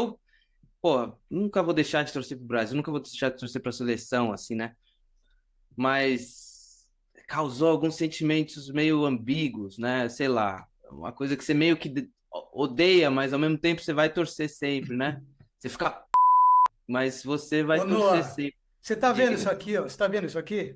Pô, nunca vou deixar de torcer pro Brasil, nunca vou deixar de torcer pra seleção, assim, né? Mas causou alguns sentimentos meio ambíguos, né? Sei lá, uma coisa que você meio que odeia, mas ao mesmo tempo você vai torcer sempre, né? Você fica, mas você vai Ô, torcer Noah, sempre. você tá vendo isso Diga. aqui, ó? Você tá vendo isso aqui?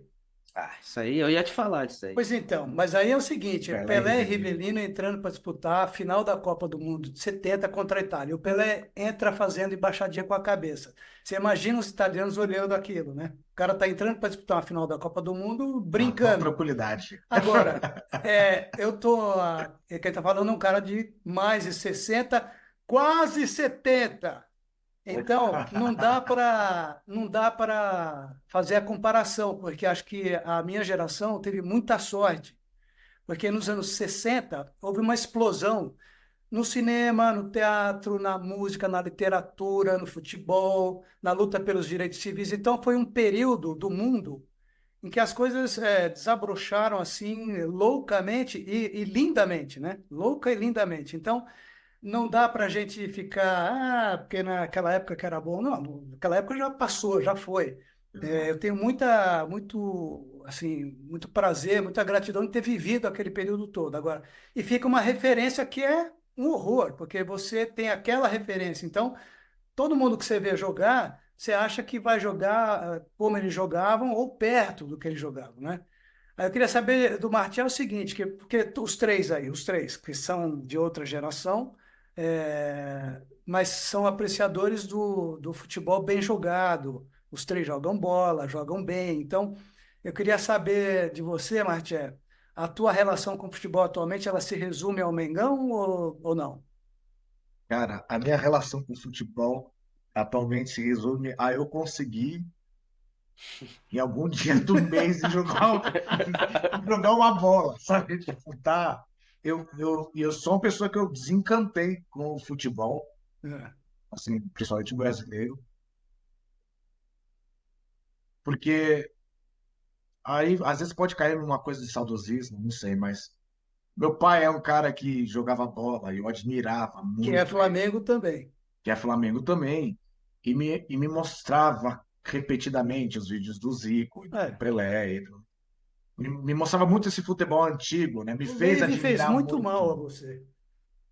Isso aí, eu ia te falar disso aí. Pois então, mas aí é o seguinte, Pelé e Pelé e Rivelino. Rivelino entrando para disputar a final da Copa do Mundo de 70 contra a Itália. O Pelé entra fazendo embaixadinha com a cabeça. Você imagina os italianos olhando aquilo, né? O cara tá entrando para disputar a final da Copa do Mundo Com brincando. tranquilidade. Agora, eu tô, quem tá falando é um cara de mais de 60, quase 70. Então, não dá para fazer a comparação, porque acho que a minha geração teve muita sorte, Porque nos anos 60 houve uma explosão no cinema, no teatro, na música, na literatura, no futebol, na luta pelos direitos civis. Então foi um período do mundo em que as coisas desabrocharam assim loucamente e lindamente, né? Louca e lindamente. Então não dá para a gente ficar, porque naquela época que era bom. Não, naquela época já passou, já foi. Eu tenho muito prazer, muita gratidão de ter vivido aquele período todo. Agora, e fica uma referência que é um horror, porque você tem aquela referência. Então, todo mundo que você vê jogar, você acha que vai jogar como eles jogavam ou perto do que eles jogavam, né? Aí eu queria saber do Martial o seguinte, porque os três, que são de outra geração, mas são apreciadores do futebol bem jogado. Os três jogam bola, jogam bem. Então, eu queria saber de você, Martial, a tua relação com o futebol atualmente, ela se resume ao Mengão ou não? Cara, a minha relação com o futebol atualmente se resume a eu conseguir, em algum dia do mês, jogar uma bola, sabe? Tipo, tá. Eu sou uma pessoa que eu desencantei com o futebol, É. assim, principalmente o brasileiro, porque aí às vezes pode cair numa coisa de saudosismo, não sei, mas meu pai é um cara que jogava bola e eu admirava Que é muito ele, Flamengo também. que é Flamengo também, e me mostrava repetidamente os vídeos do Zico, do É. Pelé, me mostrava muito esse futebol antigo, né? Me O fez David fez admirar muito mal muito. a você.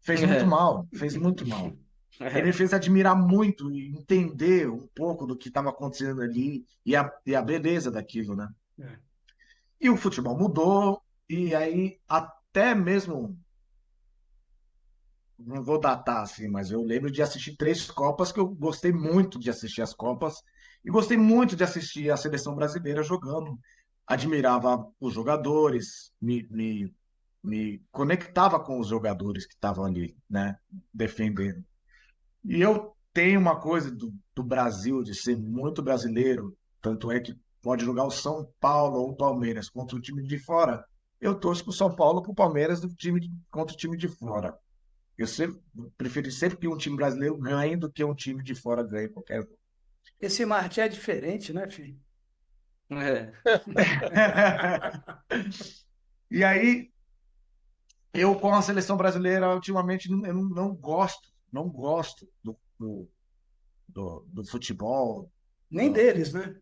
Fez muito É. mal, fez muito mal. Ele me fez admirar muito e entender um pouco do que estava acontecendo ali e a beleza daquilo, né? É. E o futebol mudou, e aí até mesmo, não vou datar assim, mas eu lembro de assistir 3 Copas que eu gostei muito de assistir as Copas e gostei muito de assistir a seleção brasileira jogando. Admirava os jogadores, me conectava com os jogadores que estavam ali, né, defendendo. E eu tenho uma coisa do Brasil, de ser muito brasileiro, tanto é que pode jogar o São Paulo ou o Palmeiras contra o time de fora. Eu torço para o São Paulo ou para o Palmeiras contra o time de fora. Eu sempre prefiro sempre que um time brasileiro ganhe do que um time de fora ganhe qualquer. Esse Martial é diferente, né, filho? É. E aí, eu com a seleção brasileira, ultimamente, eu não gosto, não gosto do futebol, Nem deles, né?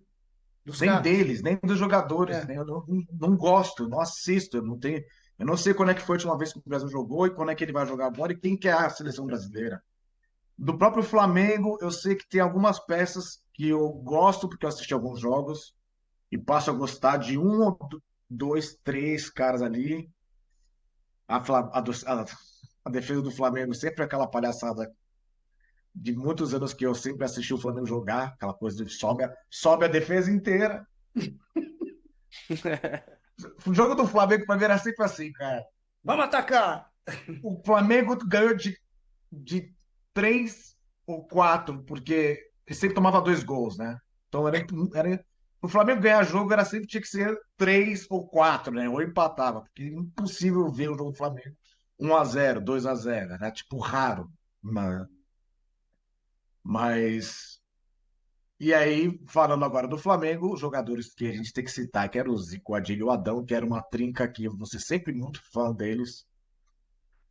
Dos nem caras. deles, nem dos jogadores, É. né? Eu não gosto, não assisto, eu não sei quando é que foi a última vez que o Brasil jogou e quando é que ele vai jogar agora e quem que é a seleção brasileira. Do próprio Flamengo, eu sei que tem algumas peças que eu gosto porque eu assisti alguns jogos e passo a gostar de um ou dois, três caras ali. A defesa do Flamengo sempre é aquela palhaçada de muitos anos que eu sempre assisti o Flamengo jogar, aquela coisa de sobe a defesa inteira. O jogo do Flamengo para mim era sempre assim, cara. Vamos atacar! O Flamengo ganhou de 3 ou 4, porque ele sempre tomava 2 gols, né? Então o Flamengo ganhar jogo era sempre tinha que ser 3 ou 4, né? Ou empatava, porque é impossível ver o jogo do Flamengo 1-0, 2-0, era tipo raro. Mas e aí, falando agora do Flamengo, os jogadores que a gente tem que citar, que era o Zico, o Adilho e o Adão, que era uma trinca que eu vou ser sempre muito fã deles.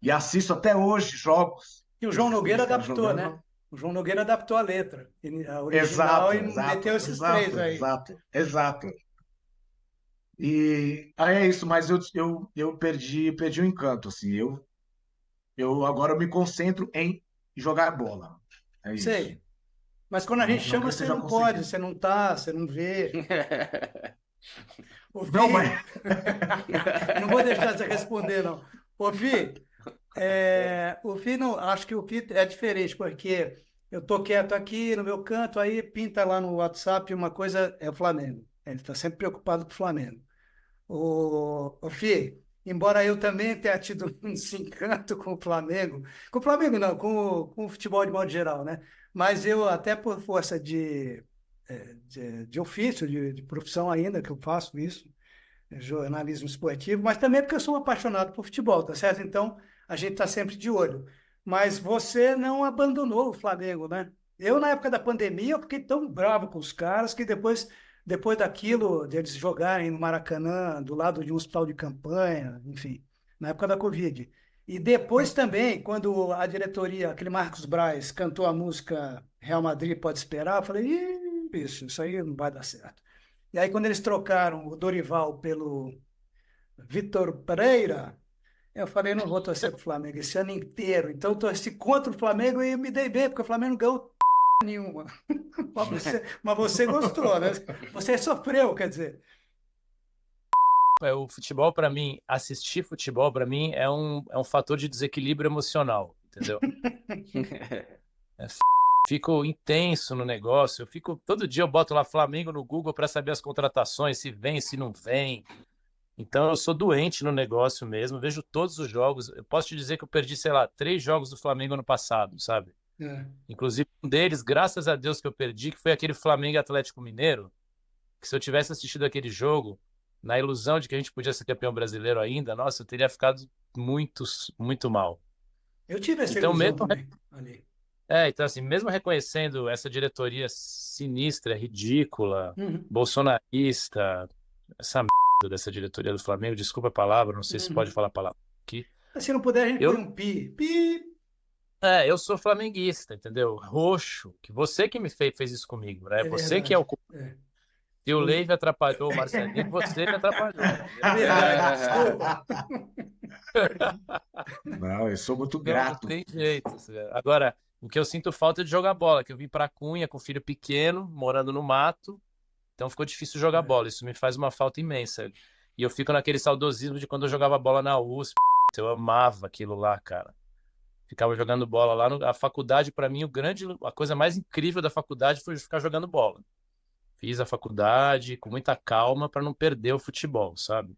E assisto até hoje jogos E o João desses Nogueira caras adaptou, né? jogando. O João Nogueira adaptou a letra, a original, Exato, e exato, meteu esses três exato, aí. exato, exato. E aí é isso, mas eu perdi o encanto, assim. Eu agora me concentro em jogar bola. É isso. Sei. Mas quando a Não, gente não que eu chama, você esteja não pode, conseguindo. você não tá, você não vê. Ô, Não, Fih, mas. não vou deixar você responder, não. Ô, Fih, o Fih não, acho que o Fih é diferente, porque eu tô quieto aqui no meu canto, aí pinta lá no WhatsApp uma coisa, é o Flamengo. Ele está sempre preocupado com o Flamengo. O Fih, embora eu também tenha tido um desencanto com o Flamengo não, com o futebol de modo geral, né? Mas eu, até por força de ofício, de profissão ainda, que eu faço isso, jornalismo esportivo, mas também porque eu sou um apaixonado por futebol, tá certo? Então, a gente está sempre de olho. Mas você não abandonou o Flamengo, né? Eu, na época da pandemia, eu fiquei tão bravo com os caras que depois daquilo, deles jogarem no Maracanã, do lado de um hospital de campanha, enfim, na época da Covid. E depois também, quando a diretoria, aquele Marcos Braz, cantou a música Real Madrid Pode Esperar, eu falei, ih, bicho, isso aí não vai dar certo. E aí, quando eles trocaram o Dorival pelo Vitor Pereira, eu falei, não vou torcer pro Flamengo esse ano inteiro. Então, eu torci contra o Flamengo e me dei bem, porque o Flamengo não ganhou nenhuma. Mas você gostou, né? Você sofreu, quer dizer. O futebol, para mim, assistir futebol, para mim, é um fator de desequilíbrio emocional, entendeu? Fico intenso no negócio. Todo dia eu boto lá Flamengo no Google para saber as contratações, se vem, se não vem. Então eu sou doente no negócio mesmo, vejo todos os jogos. Eu posso te dizer que eu perdi, sei lá, 3 jogos do Flamengo ano passado, sabe? É. Inclusive um deles, graças a Deus que eu perdi, que foi aquele Flamengo e Atlético Mineiro, que se eu tivesse assistido aquele jogo, na ilusão de que a gente podia ser campeão brasileiro ainda, nossa, eu teria ficado muito, muito mal. Eu tive essa Então ilusão mesmo, também ali. então assim, mesmo reconhecendo essa diretoria sinistra, ridícula, Uhum, bolsonarista, essa merda dessa diretoria do Flamengo, desculpa a palavra, não sei se pode uhum. falar a palavra aqui. Se não puder, a gente põe Eu, um pi. Pi. eu sou flamenguista, entendeu? Roxo, que você que me fez isso comigo, né? É Você que é o verdade. culpado. É. Se o O- Leive atrapalhou o Marcelinho, você me atrapalhou, É entendeu? verdade, desculpa. Não, eu sou muito Não, não grato. tem jeito. Agora, o que eu sinto falta é de jogar bola, que eu vim pra Cunha com filho pequeno, morando no mato, então ficou difícil jogar É. bola. Isso me faz uma falta imensa. E eu fico naquele saudosismo de quando eu jogava bola na USP. Eu amava aquilo lá, cara. Ficava jogando bola lá. A faculdade, pra mim, a coisa mais incrível da faculdade foi ficar jogando bola. Fiz a faculdade com muita calma para não perder o futebol, sabe?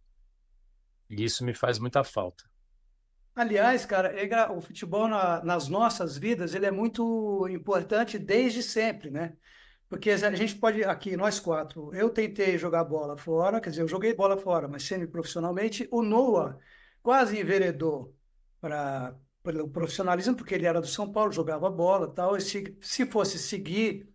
E isso me faz muita falta. Aliás, cara, o futebol nas nossas vidas, ele é muito importante desde sempre, né? Porque a gente pode, aqui, nós quatro, eu tentei jogar bola fora, quer dizer, eu joguei bola fora, mas semi-profissionalmente. O Noah quase enveredou para o profissionalismo, porque ele era do São Paulo, jogava bola e tal, e se fosse seguir,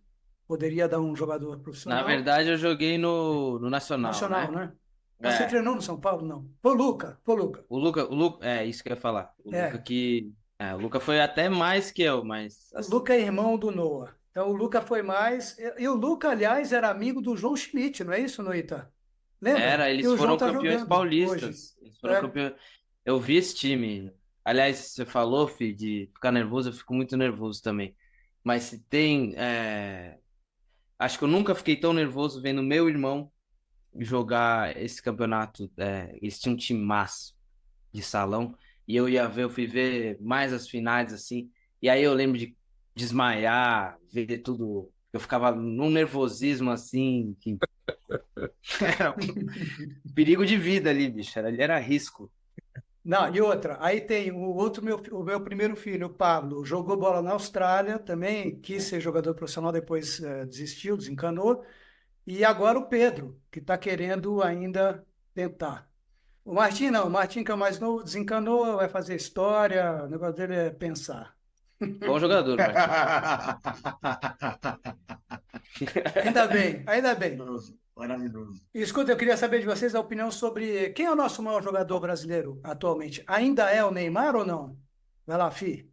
poderia dar um jogador Na profissional. verdade, eu joguei no Nacional, Nacional, né? né? Mas você É. treinou no São Paulo? Não. Foi o Luca. O Luca, é isso que eu ia falar. É, O Luca foi até mais que eu, mas o assim, Luca é irmão do Noah. Então o Luca foi mais. E o Luca, aliás, era amigo do João Schmidt, não é isso, Noita? Lembra? E eles o João foram tá campeões jogando hoje. paulistas. Eles foram É. campeões. Eu vi esse time. Aliás, você falou, Fih, de ficar nervoso, eu fico muito nervoso também. Mas se tem, acho que eu nunca fiquei tão nervoso vendo meu irmão jogar esse campeonato. Eles tinham um timaço de salão e eu fui ver mais as finais assim. E aí eu lembro de desmaiar, ver tudo. Eu ficava num nervosismo assim, que era um perigo de vida ali, bicho. Ali era risco. Não, e outra, aí tem o meu primeiro filho, o Pablo, jogou bola na Austrália, também quis ser jogador profissional, depois desistiu, desencanou. E agora o Pedro, que está querendo ainda tentar. O Martim não, o Martim, que é o mais novo, desencanou, vai fazer história, o negócio dele é pensar. Bom jogador, Martim. Ainda bem, ainda bem. Maravilhoso, maravilhoso. E, escuta, eu queria saber de vocês a opinião sobre quem é o nosso maior jogador brasileiro atualmente. Ainda é o Neymar ou não? Vai lá, Fi.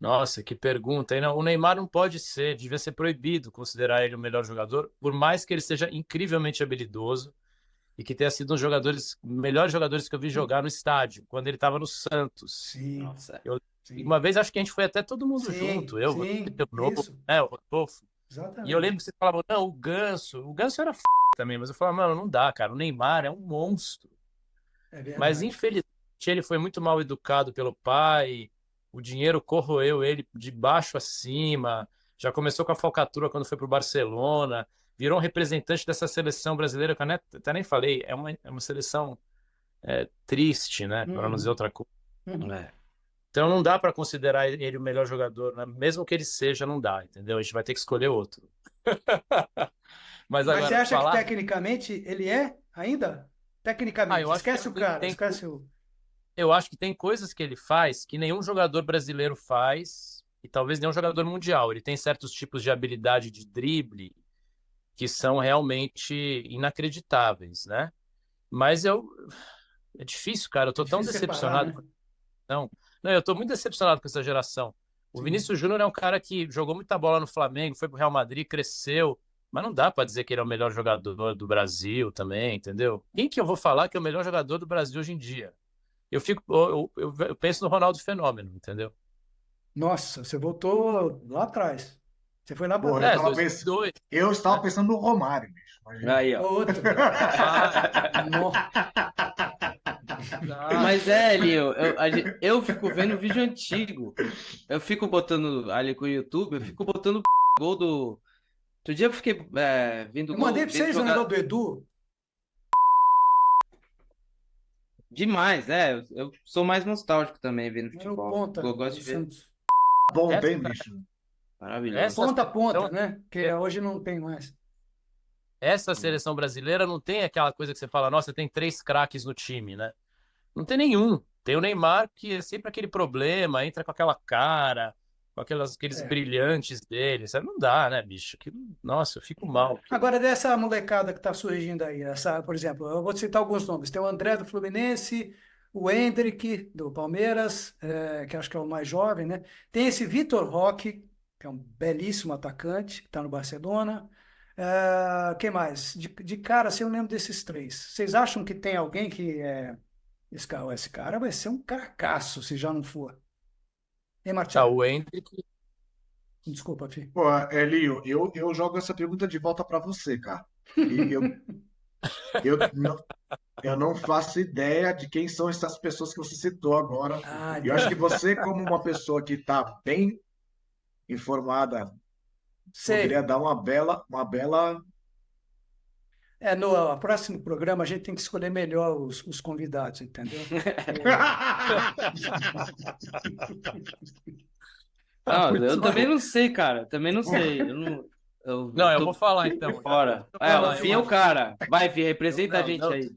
Nossa, que pergunta, hein? Não, o Neymar não pode ser, devia ser proibido considerar ele o melhor jogador, por mais que ele seja incrivelmente habilidoso e que tenha sido um dos melhores jogadores que eu vi jogar no estádio, quando ele estava no Santos. Sim, Nossa. Eu, sim, uma vez acho que a gente foi até todo mundo sim, junto, você, sim, o Novo, isso, né, o Rodolfo. E eu lembro exatamente. que você falava, não, o Ganso era também, mas eu falava, mano, não dá, cara, o Neymar é um monstro. É Mas verdade. infelizmente ele foi muito mal educado pelo pai, o dinheiro corroeu ele de baixo a cima, já começou com a falcatrua quando foi para o Barcelona, virou um representante dessa seleção brasileira, que eu até nem falei, é uma seleção triste, né, para não dizer Uhum, outra coisa. uhum. É. Então não dá para considerar ele o melhor jogador, né? Mesmo que ele seja, não dá, entendeu? A gente vai ter que escolher outro. Mas Mas você agora, acha que falar tecnicamente ele é ainda? Tecnicamente, eu acho que esquece o cara, tem, esquece o. eu acho que tem coisas que ele faz que nenhum jogador brasileiro faz e talvez nenhum jogador mundial. Ele tem certos tipos de habilidade de drible que são realmente inacreditáveis, né? Mas é difícil, cara. Eu É tô tão difícil separar, decepcionado né? não, não, eu tô muito decepcionado com essa geração. O Sim. Vinícius Júnior é um cara que jogou muita bola no Flamengo, foi pro Real Madrid, cresceu, mas não dá pra dizer que ele é o melhor jogador do Brasil também, entendeu? Quem que eu vou falar que é o melhor jogador do Brasil hoje em dia? Eu penso no Ronaldo Fenômeno, entendeu? Nossa, você voltou lá atrás. Você foi lá para Porra, eu trás. tava pensando, 2002, eu estava né? pensando no Romário, bicho. Imagina. Aí, ó. Outro. Ah, No- Mas nossa. Linho, eu fico vendo vídeo antigo. Eu fico botando ali com o YouTube, eu fico botando gol do. Outro dia eu fiquei vendo Eu mandei gol para dele vocês o jogar negócio do Edu. demais, né? Eu sou mais nostálgico também vendo Era o futebol. ponta Eu gosto do de ver. Santos. Bom, Essa, tem, bicho. Maravilhoso. essa Ponta a ponta, seleção, né? Que hoje não tem mais. essa seleção brasileira não tem aquela coisa que você fala, nossa, tem três craques no time, né? Não tem nenhum. Tem o Neymar, que é sempre aquele problema, entra com aquela cara, com aqueles É. brilhantes dele. Sabe? Não dá, né, bicho? Nossa, eu fico mal. Agora, dessa molecada que está surgindo aí, essa, por exemplo, eu vou citar alguns nomes. Tem o André do Fluminense, o Endrick do Palmeiras, que acho que é o mais jovem, né? Tem esse Vitor Roque, que é um belíssimo atacante, que está no Barcelona. Quem mais? De cara, assim, eu lembro desses três. Vocês acham que tem alguém que é. Esse cara vai ser um cracaço, se já não for. Hein, Tá, Marcelo? o Endrick. Desculpa, Fih. Pô, Elio, eu jogo essa pergunta de volta para você, cara. E eu, não, eu não faço ideia de quem são essas pessoas que você citou agora. Ah, E eu acho que entendi. você, como uma pessoa que está bem informada, poderia Sei. dar uma bela. No próximo programa a gente tem que escolher melhor os convidados, entendeu? Tá Não, eu muito também bom. não sei, cara. Também não sei. Eu Não, eu vou tô falar por então. fora. Eu vou O falar, Fih é o cara. Vai, Fih, representa a não, gente não, aí.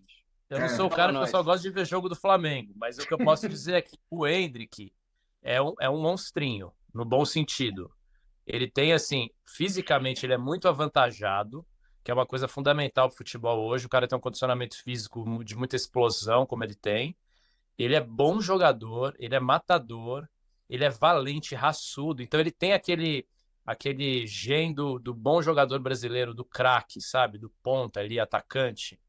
eu não sou o Fala cara que eu nós. só gosto de ver jogo do Flamengo, mas o que eu posso dizer é que o Endrick é um monstrinho, no bom sentido. Ele tem, assim, fisicamente ele é muito avantajado, que é uma coisa fundamental para o futebol hoje. O cara tem um condicionamento físico de muita explosão, como ele tem. Ele é bom jogador, ele é matador, ele é valente, raçudo. Então ele tem aquele gen do bom jogador brasileiro, do craque, sabe? Do ponta ali, atacante.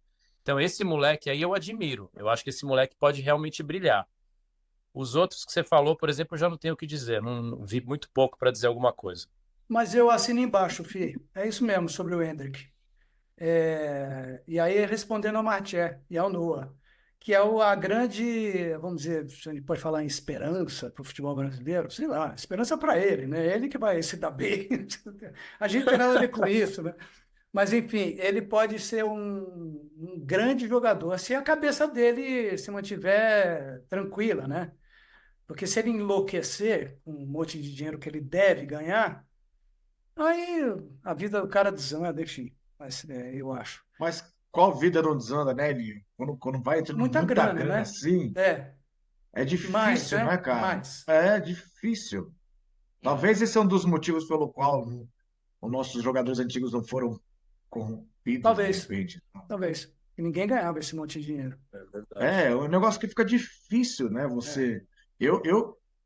Então esse moleque aí eu admiro. Eu acho que esse moleque pode realmente brilhar. Os outros que você falou, por exemplo, eu já não tenho o que dizer. Não vi muito pouco para dizer alguma coisa. Mas eu assino embaixo, Fih. É isso mesmo sobre o Endrick. E aí, respondendo ao Marché e ao Noah, que é a grande, vamos dizer, se a gente pode falar em esperança para o futebol brasileiro, sei lá, esperança para ele, né? Ele que vai se dar bem. A gente não tem nada a ver com isso, né? Mas, enfim, ele pode ser um grande jogador se a cabeça dele se mantiver tranquila, né? Porque se ele enlouquecer com um monte de dinheiro que ele deve ganhar, aí a vida do cara desanda, enfim. Mas eu acho. Mas qual vida não desanda, né, Elio? Quando vai entrando Muita muita grana, grana né? assim, É, é demais, difícil, né, é? cara? Demais. É difícil. Talvez esse é um dos motivos pelo qual os nossos jogadores antigos não foram corrompidos de Talvez, repente. talvez. E ninguém ganhava esse monte de dinheiro. É verdade. É um negócio que fica difícil, né? É.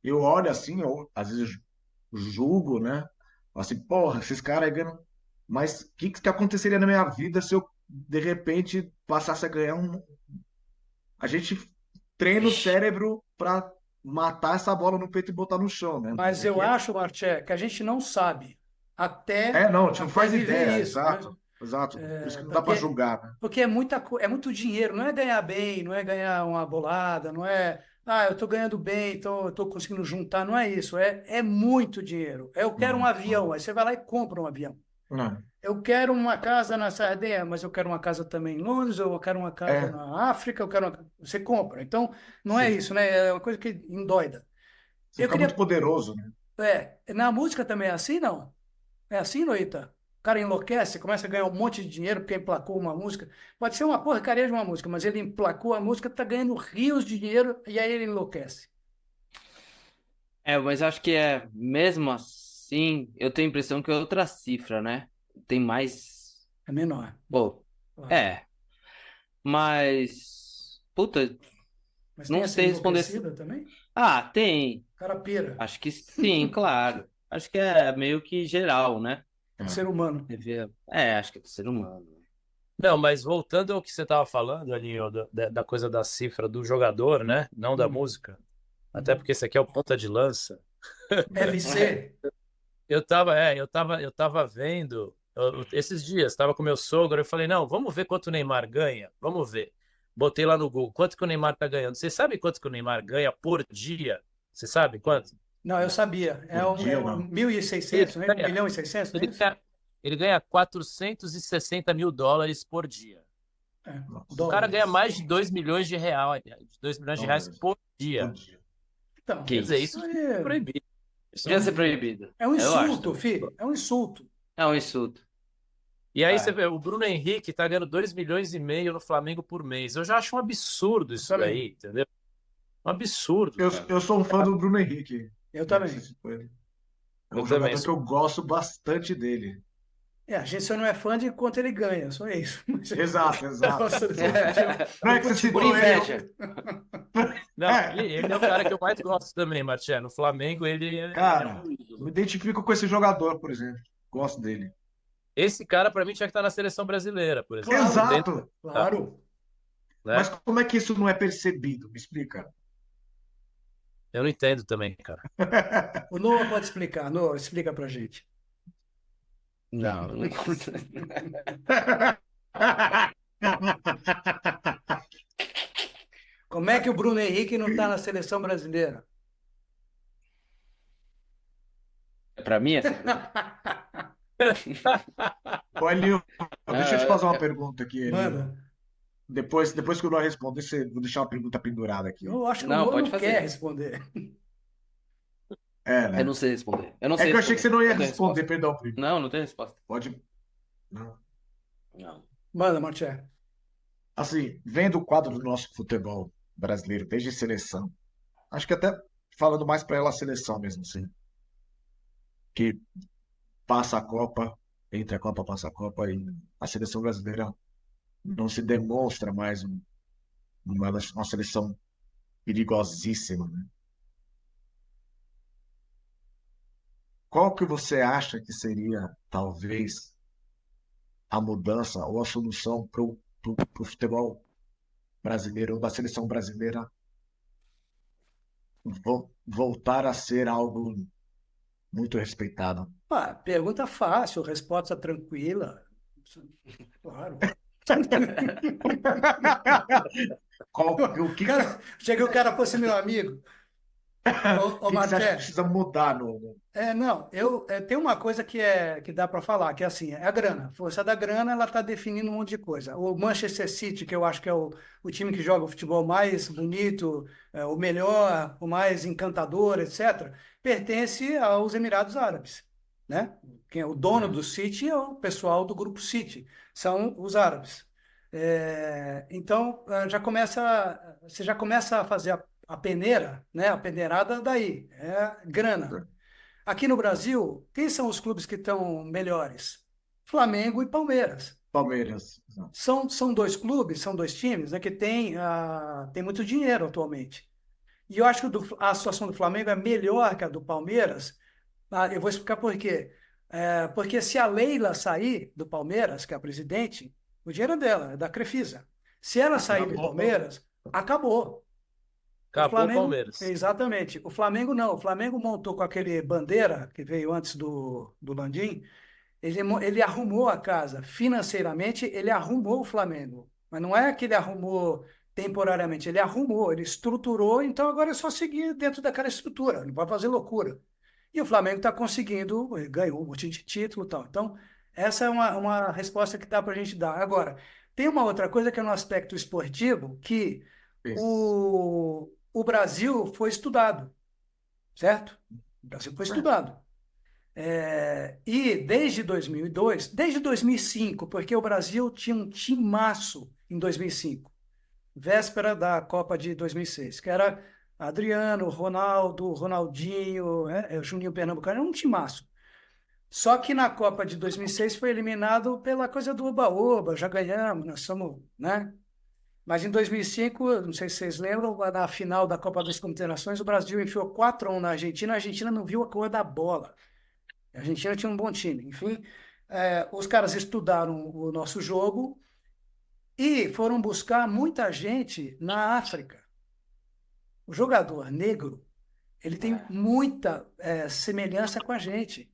Eu olho assim, eu às vezes julgo, né? Falo assim, porra, esses caras aí ganham. Mas o que aconteceria na minha vida se eu, de repente, passasse a ganhar um. A gente treina o Vixe. cérebro para matar essa bola no peito e botar no chão, né? Mas Mas é eu que acho, Marché, que a gente não sabe até, não, a gente não até faz viver ideia, isso, né? exato, exato. Por isso que não dá para Porque, julgar, né? porque é muito dinheiro, não é ganhar bem, não é ganhar uma bolada, não é, eu estou ganhando bem, então eu estou conseguindo juntar, não é isso, é muito dinheiro. Eu quero um Não, avião, aí você vai lá e compra um avião. não. Eu quero uma casa na Sardenha, mas eu quero uma casa também em Londres, ou eu quero uma casa É, na África, Você compra. Então, não é você, isso, né? É uma coisa que endoida. você Eu fica muito queria... poderoso, né? Na música também é assim, não? É assim, Noita? cara enlouquece, começa a ganhar um monte de dinheiro porque emplacou uma música. Pode ser uma porcaria de uma música, mas ele emplacou a música, tá ganhando rios de dinheiro e aí ele enlouquece. Mas acho que mesmo assim, eu tenho a impressão que é outra cifra, né? Tem mais. É menor. Pô, Claro. mas. Puta, Mas tem não essa sei responder. enlouquecida também? Tem. O cara pira. Acho que sim, claro. Acho que é meio que geral, né? É ser humano. Acho que é do ser humano. Não, mas voltando ao que você estava falando ali, ó, da coisa da cifra do jogador, né? Não da música. Até porque esse aqui é o ponta de lança. FC. Eu tava vendo esses dias, tava com meu sogro, eu falei, não, vamos ver quanto o Neymar ganha, vamos ver. Botei lá no Google, quanto que o Neymar tá ganhando. Você sabe quanto que o Neymar ganha por dia? Você sabe quanto? Não, eu sabia. É Por dia, um não. 1.600, né? 1 Ganha- milhão e 600, não é Ele isso? ganha, ele ganha 460 mil dólares por dia. É, O cara ganha dólares. mais de 2 milhões de reais, Dólares por por dia. dia. Então, Que Quer dizer, isso isso aí é proibido. Isso Devia ser proibido. é um Eu acho insulto, também. fi. É um insulto. É um insulto. E aí É. você vê, o Bruno Henrique tá ganhando 2,5 milhões no Flamengo por mês. Eu já acho um absurdo isso Também. daí, entendeu? Um absurdo, Eu, cara. eu sou um fã do Bruno Henrique. Eu Já que também. você citou ele. É Eu um também jogador que sou. eu gosto bastante dele. A gente só não é fã de quanto ele ganha, só isso. Mas eu Exato, exato. gosto do Não é que você futebol. Por citou ele. inveja. Não, É. ele é o cara que eu mais gosto também, Marcelo. No Flamengo, ele é Cara, meu ídolo. me identifico com esse jogador, por exemplo. Gosto dele. Esse cara, pra mim, tinha que estar na seleção brasileira, por exemplo. Claro. Exato. Claro. Né? Mas como é que isso não é percebido? Me explica. Eu não entendo também, cara. O Noah pode explicar. Noah, explica pra gente. Não. Como é que o Bruno Henrique não está na seleção brasileira? Pra mim, Olha, deixa eu te fazer uma é- pergunta aqui, Elinho. Manda. Depois que o Noah responder, vou deixar uma pergunta pendurada aqui. Eu acho que o Não, Noah pode não fazer. quer responder. É, eu né? não sei responder. Eu não É sei que eu achei que você não ia tenho responder, resposta. perdão, primo. Não tenho resposta. Pode. Não. Não. Manda, Marcelo. Assim, vendo o quadro do nosso futebol brasileiro, desde seleção, acho que até falando mais para ela a seleção mesmo, assim, que passa a Copa, entre a Copa, passa a Copa, e a seleção brasileira não se demonstra mais uma seleção perigosíssima, né? Qual que você acha que seria, talvez, a mudança ou a solução para o futebol brasileiro, ou da seleção brasileira, voltar a ser algo muito respeitado? Pergunta fácil, resposta tranquila. Claro. O que Cheguei o cara fosse meu amigo. Ô, que você acha que Marcelo, precisa mudar não, tem uma coisa que dá para falar, que é assim, é a grana. A força da grana, ela está definindo um monte de coisa. O Manchester City, que eu acho que é o time que joga o futebol mais bonito, o melhor, o mais encantador, etc., pertence aos Emirados Árabes, né? Quem é o dono do City é o pessoal do grupo City, são os árabes. Então, você já começa a fazer a peneira, né? A peneirada daí, é grana. Aqui no Brasil, quem são os clubes que estão melhores? Flamengo e Palmeiras. Palmeiras? São dois clubes, são dois times, né, que tem muito dinheiro atualmente. E eu acho que a situação do Flamengo é melhor que a do Palmeiras. Eu vou explicar por quê. Porque se a Leila sair do Palmeiras, que é a presidente, o dinheiro é dela, é da Crefisa. Se ela sair do Palmeiras, acabou. O Acabou o Flamengo, Palmeiras. exatamente. O Flamengo não. O Flamengo montou com aquele Bandeira, que veio antes do Landim, ele arrumou a casa. Financeiramente, ele arrumou o Flamengo. Mas não é que ele arrumou temporariamente, ele arrumou, ele estruturou, então agora é só seguir dentro daquela estrutura, não vai fazer loucura. E o Flamengo está conseguindo, ganhou um monte de título e tal. Então, essa é uma resposta que dá para a gente dar. Agora, tem uma outra coisa que é no aspecto esportivo, que o Brasil foi estudado, certo? O Brasil foi estudado. E desde 2002, desde 2005, porque o Brasil tinha um timaço em 2005, véspera da Copa de 2006, que era Adriano, Ronaldo, Ronaldinho, Juninho Pernambucano, era um timaço. Só que na Copa de 2006 foi eliminado pela coisa do oba-oba, já ganhamos, nós somos, né? Mas em 2005, não sei se vocês lembram, na final da Copa das Confederações, o Brasil enfiou 4-1 na Argentina, a Argentina não viu a cor da bola. A Argentina tinha um bom time. Enfim, os caras estudaram o nosso jogo e foram buscar muita gente na África. O jogador negro, ele tem muita semelhança com a gente,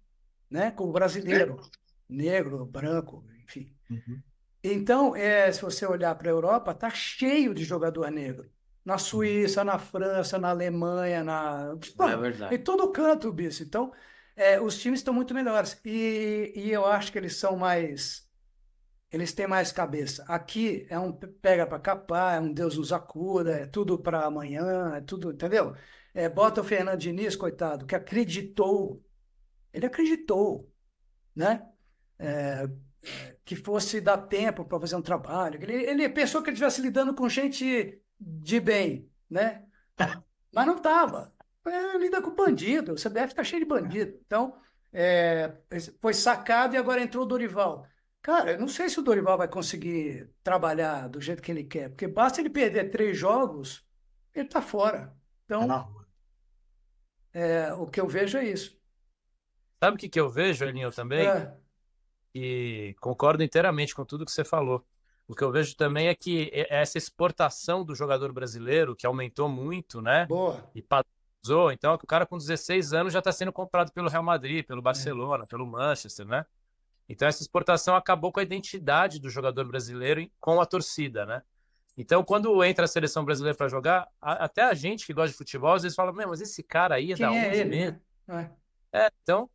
né? Com o brasileiro, negro, branco, enfim. Uhum. Então, se você olhar para a Europa, tá cheio de jogador negro. Na Suíça, na França, na Alemanha, É verdade. em todo canto, bicho. Então, os times estão muito melhores. E eu acho que eles são mais. Eles têm mais cabeça. Aqui é um pega para capar, é um Deus nos acuda, é tudo para amanhã, é tudo, entendeu? Bota o Fernando Diniz, coitado, que acreditou. Ele acreditou, né? Que fosse dar tempo para fazer um trabalho. Ele pensou que ele estivesse lidando com gente de bem, né? Mas não estava. Lida com bandido. O CBF está cheio de bandido. Então, foi sacado e agora entrou o Dorival. Cara, eu não sei se o Dorival vai conseguir trabalhar do jeito que ele quer, porque basta ele perder 3 jogos, ele está fora. Tá Então, na rua. o que eu vejo é isso. Sabe o que que eu vejo, Elinho, também? É, E concordo inteiramente com tudo que você falou. O que eu vejo também é que essa exportação do jogador brasileiro, que aumentou muito, né? boa. E padronizou, então o cara com 16 anos já está sendo comprado pelo Real Madrid, pelo Barcelona, pelo Manchester, né? Então essa exportação acabou com a identidade do jogador brasileiro com a torcida, né? Então quando entra a seleção brasileira para jogar, até a gente que gosta de futebol às vezes fala, mas esse cara aí é da Quem é onde ele, mesmo? né? Então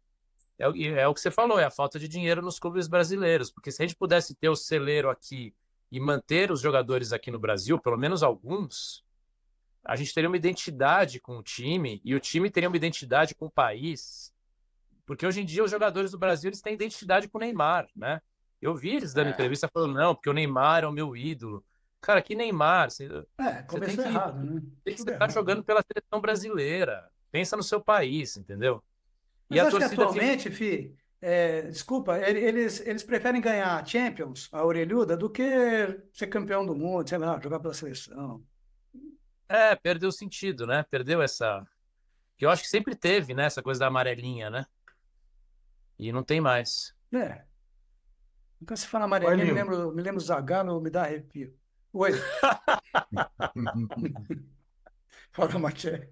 é o que você falou, é a falta de dinheiro nos clubes brasileiros, porque se a gente pudesse ter o celeiro aqui e manter os jogadores aqui no Brasil, pelo menos alguns, a gente teria uma identidade com o time e o time teria uma identidade com o país, porque hoje em dia os jogadores do Brasil eles têm identidade com o Neymar, né? Eu vi eles dando entrevista falando, não, porque o Neymar é o meu ídolo. Cara, que Neymar? Você tem Começou que errado, né? Tudo estar errado. jogando pela seleção brasileira. Pensa no seu país, entendeu? E Mas a acho que torcida fica. atualmente, desculpa, eles preferem ganhar a Champions, a orelhuda, do que ser campeão do mundo, sei lá, jogar pela seleção. Perdeu o sentido, né? Perdeu essa. Que eu acho que sempre teve, né? Essa coisa da amarelinha, né? E não tem mais. É, nunca se fala Olha, amarelinha, Nil, me lembro Zagallo, me dá arrepio. Oi, fala, Maché.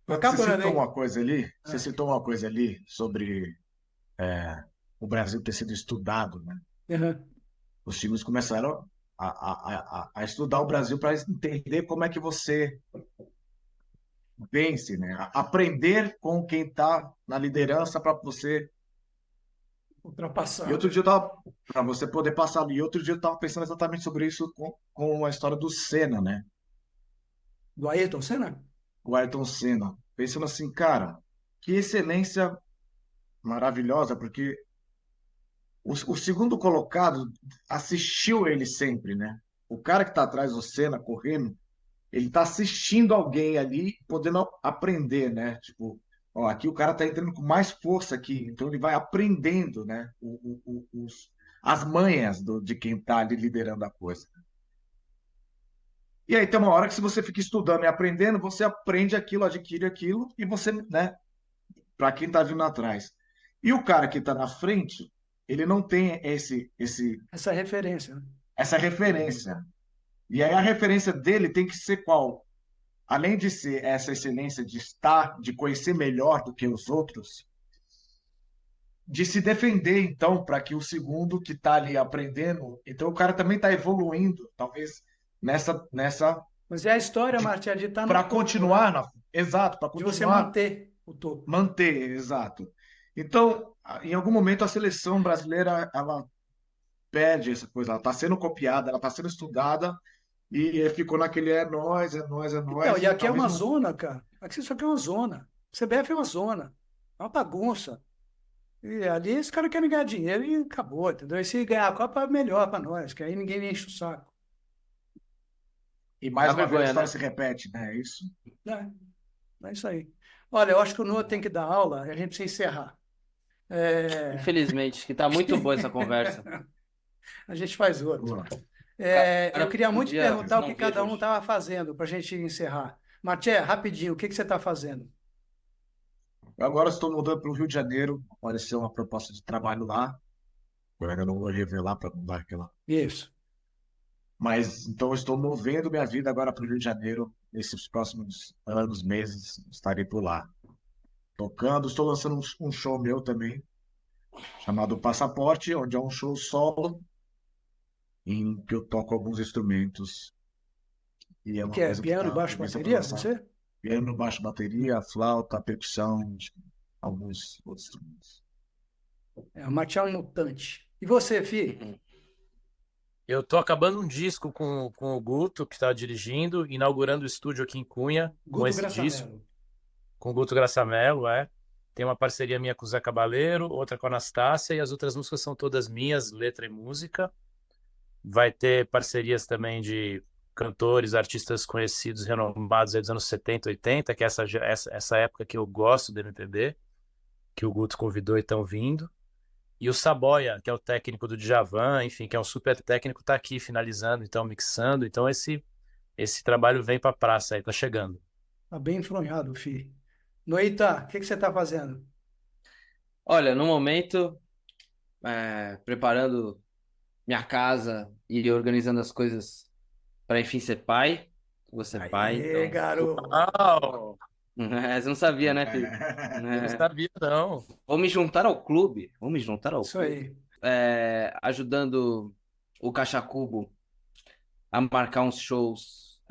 você Acabando, citou hein? uma coisa ali, você Ah, citou uma coisa ali sobre o Brasil ter sido estudado, né? aham. Os times começaram a estudar o Brasil para entender como é que você vence, né? Aprender com quem está na liderança para você. E Ultrapassar. outro dia eu tava, para você poder passar ali. E outro dia eu estava pensando exatamente sobre isso com a história do Senna, né? Do Ayrton Senna? O Ayrton Senna. Pensando assim, cara, que excelência maravilhosa, porque o segundo colocado assistiu ele sempre, né? O cara que está atrás do Senna correndo, ele está assistindo alguém ali, podendo aprender, né? Tipo, ó, aqui o cara está entrando com mais força aqui, então ele vai aprendendo, né? As manhas de quem está ali liderando a coisa. E aí tem uma hora que se você fica estudando e aprendendo, você aprende aquilo, adquire aquilo, e você, né? Para quem está vindo atrás. E o cara que está na frente, ele não tem Essa é referência, né? essa referência. E aí a referência dele tem que ser qual? Além de ser essa excelência de estar, de conhecer melhor do que os outros, de se defender, então, para que o segundo que está ali aprendendo, então o cara também está evoluindo, talvez nessa Mas é a história, Martial, de estar no para topo, né? continuar, exato, para De você continuar, manter o topo. manter, exato. Então, em algum momento a seleção brasileira ela perde essa coisa, ela está sendo copiada, ela está sendo estudada e ficou naquele é nós, é nós, é Então, nós, e e aqui é talvez uma não. zona, cara. Aqui isso aqui é uma zona. CBF é uma zona. É uma bagunça. E ali os caras querem ganhar dinheiro e acabou, entendeu? E se ganhar a Copa, melhor para nós, que aí ninguém me enche o saco. E mais Dá uma vez a vergonha, história né? se repete, né? É isso. É isso aí. Olha, eu acho que o Noah tem que dar aula e a gente precisa encerrar. Infelizmente, que tá muito boa essa conversa. A gente faz outro. Boa. Eu queria Um muito te dia perguntar o que não vejo cada um hoje. estava fazendo para a gente encerrar. Maté, rapidinho, o que que você está fazendo? Eu agora estou mudando para o Rio de Janeiro. Apareceu uma proposta de trabalho lá. Eu ainda não vou revelar para não dar aquela. Isso. Mas então eu estou movendo minha vida agora para o Rio de Janeiro. Nesses próximos anos, meses, estarei por lá. Tocando, estou lançando um show meu também, chamado Passaporte, onde é um show solo, em que eu toco alguns instrumentos. E é O uma que é? coisa que Piano e está baixo prevista para bateria? lançar. Você? Piano, baixo, bateria, flauta, percussão, alguns outros instrumentos. É, o Maté é um mutante. E você, Fi? Uhum. Eu tô acabando um disco com o Guto, que está dirigindo, inaugurando o estúdio aqui em Cunha, com Guto esse disco, Graçamelo. com o Guto Graçamelo, é. Tem uma parceria minha com o Zé Cabaleiro, outra com a Anastácia, e as outras músicas são todas minhas, letra e música. Vai ter parcerias também de cantores, artistas conhecidos, renomados aí dos anos 70, 80, que é essa época que eu gosto do MPB, que o Guto convidou e estão vindo. E o Saboia, que é o técnico do Djavan, enfim, que é um super técnico, está aqui finalizando, então mixando. Então esse trabalho vem para a praça aí, tá chegando. Tá bem enfronhado, Fi. Noita, o que que você está fazendo? Olha, no momento, preparando minha casa e organizando as coisas para enfim ser pai. Vou ser pai, Aê, então. garoto. Uau! Você não sabia, né, filho? Eu não sabia, não. Vou me juntar ao clube. Vou me juntar ao Isso clube. aí. Ajudando o Caixa Cubo a marcar uns shows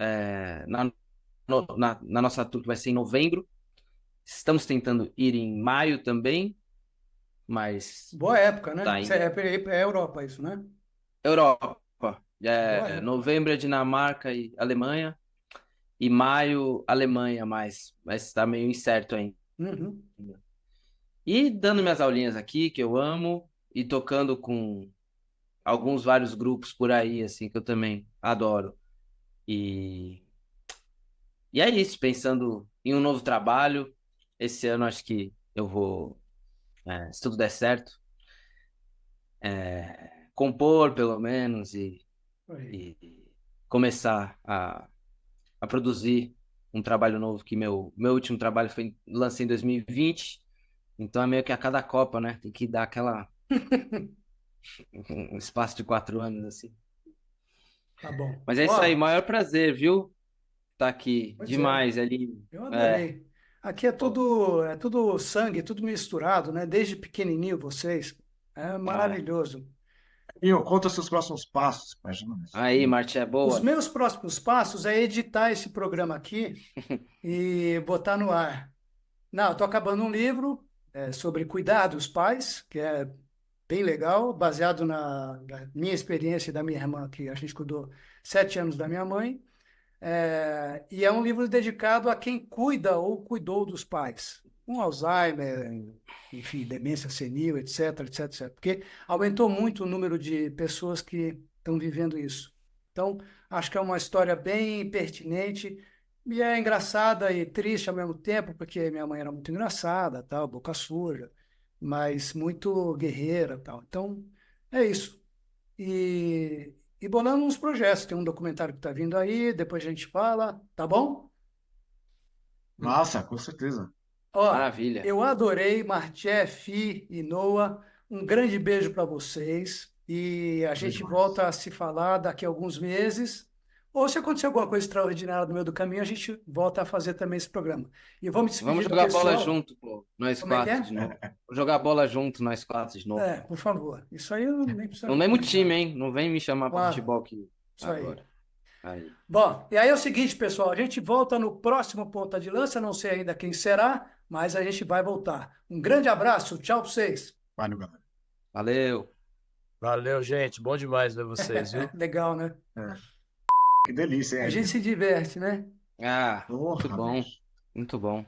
na nossa tour que vai ser em novembro. Estamos tentando ir em maio também, mas Boa época, né? tá Isso ainda. é Europa, isso, né? Europa. Boa época. Novembro é Dinamarca e Alemanha. E maio, Alemanha, mas tá meio incerto ainda. Uhum. E dando minhas aulinhas aqui, que eu amo, e tocando com vários grupos por aí, assim, que eu também adoro. E, e é isso, pensando em um novo trabalho. Esse ano acho que eu vou, se tudo der certo, compor pelo menos Aí. e começar a produzir um trabalho novo, que meu último trabalho lancei em 2020. Então é meio que a cada Copa, né? Tem que dar um espaço de 4 anos, assim. Tá bom. Mas é isso aí, Ó, maior prazer, viu? Tá aqui. pois é. Demais, ali. Eu É. adorei. Aqui é tudo sangue, tudo misturado, né? Desde pequenininho vocês. É É. maravilhoso. E conta seus próximos passos, imagina isso. Aí, Marte é Os boa. meus próximos passos é editar esse programa aqui e botar no ar. Não, eu tô acabando um livro sobre cuidar dos pais, que é bem legal, baseado na minha experiência e da minha irmã, que a gente cuidou 7 anos da minha mãe. E é um livro dedicado a quem cuida ou cuidou dos pais, com Alzheimer, enfim, demência senil, etc, etc, etc. Porque aumentou muito o número de pessoas que estão vivendo isso. Então, acho que é uma história bem pertinente e é engraçada e triste ao mesmo tempo, porque minha mãe era muito engraçada, tal, boca suja, mas muito guerreira, tal. Então, é isso. E bolando uns projetos. Tem um documentário que está vindo aí, depois a gente fala, tá bom? Nossa, com certeza. Ó, Maravilha. eu adorei, Martié, Fi e Noah. Um grande beijo para vocês. E a gente Demais. volta a se falar daqui a alguns meses. Ou se acontecer alguma coisa extraordinária no meio do caminho, a gente volta a fazer também esse programa. E vamos Vamos despedir do jogar bola pessoal. junto, pô. Nós Como é que quatro é? de novo. Vamos jogar bola junto, nós quatro de novo. Por favor. Isso aí eu nem preciso No mesmo convidar. time, hein? Não vem me chamar pra Claro, futebol aqui isso aí. agora. Aí. Bom, e aí é o seguinte, pessoal, a gente volta no próximo Ponta de Lança, não sei ainda quem será, mas a gente vai voltar. Um grande abraço, tchau para vocês. Valeu, galera. Valeu. Valeu, gente. Bom demais ver vocês, viu? Legal, né? Que delícia, hein, A gente Aline? se diverte, né? Muito Porra, bom. bicho. Muito bom.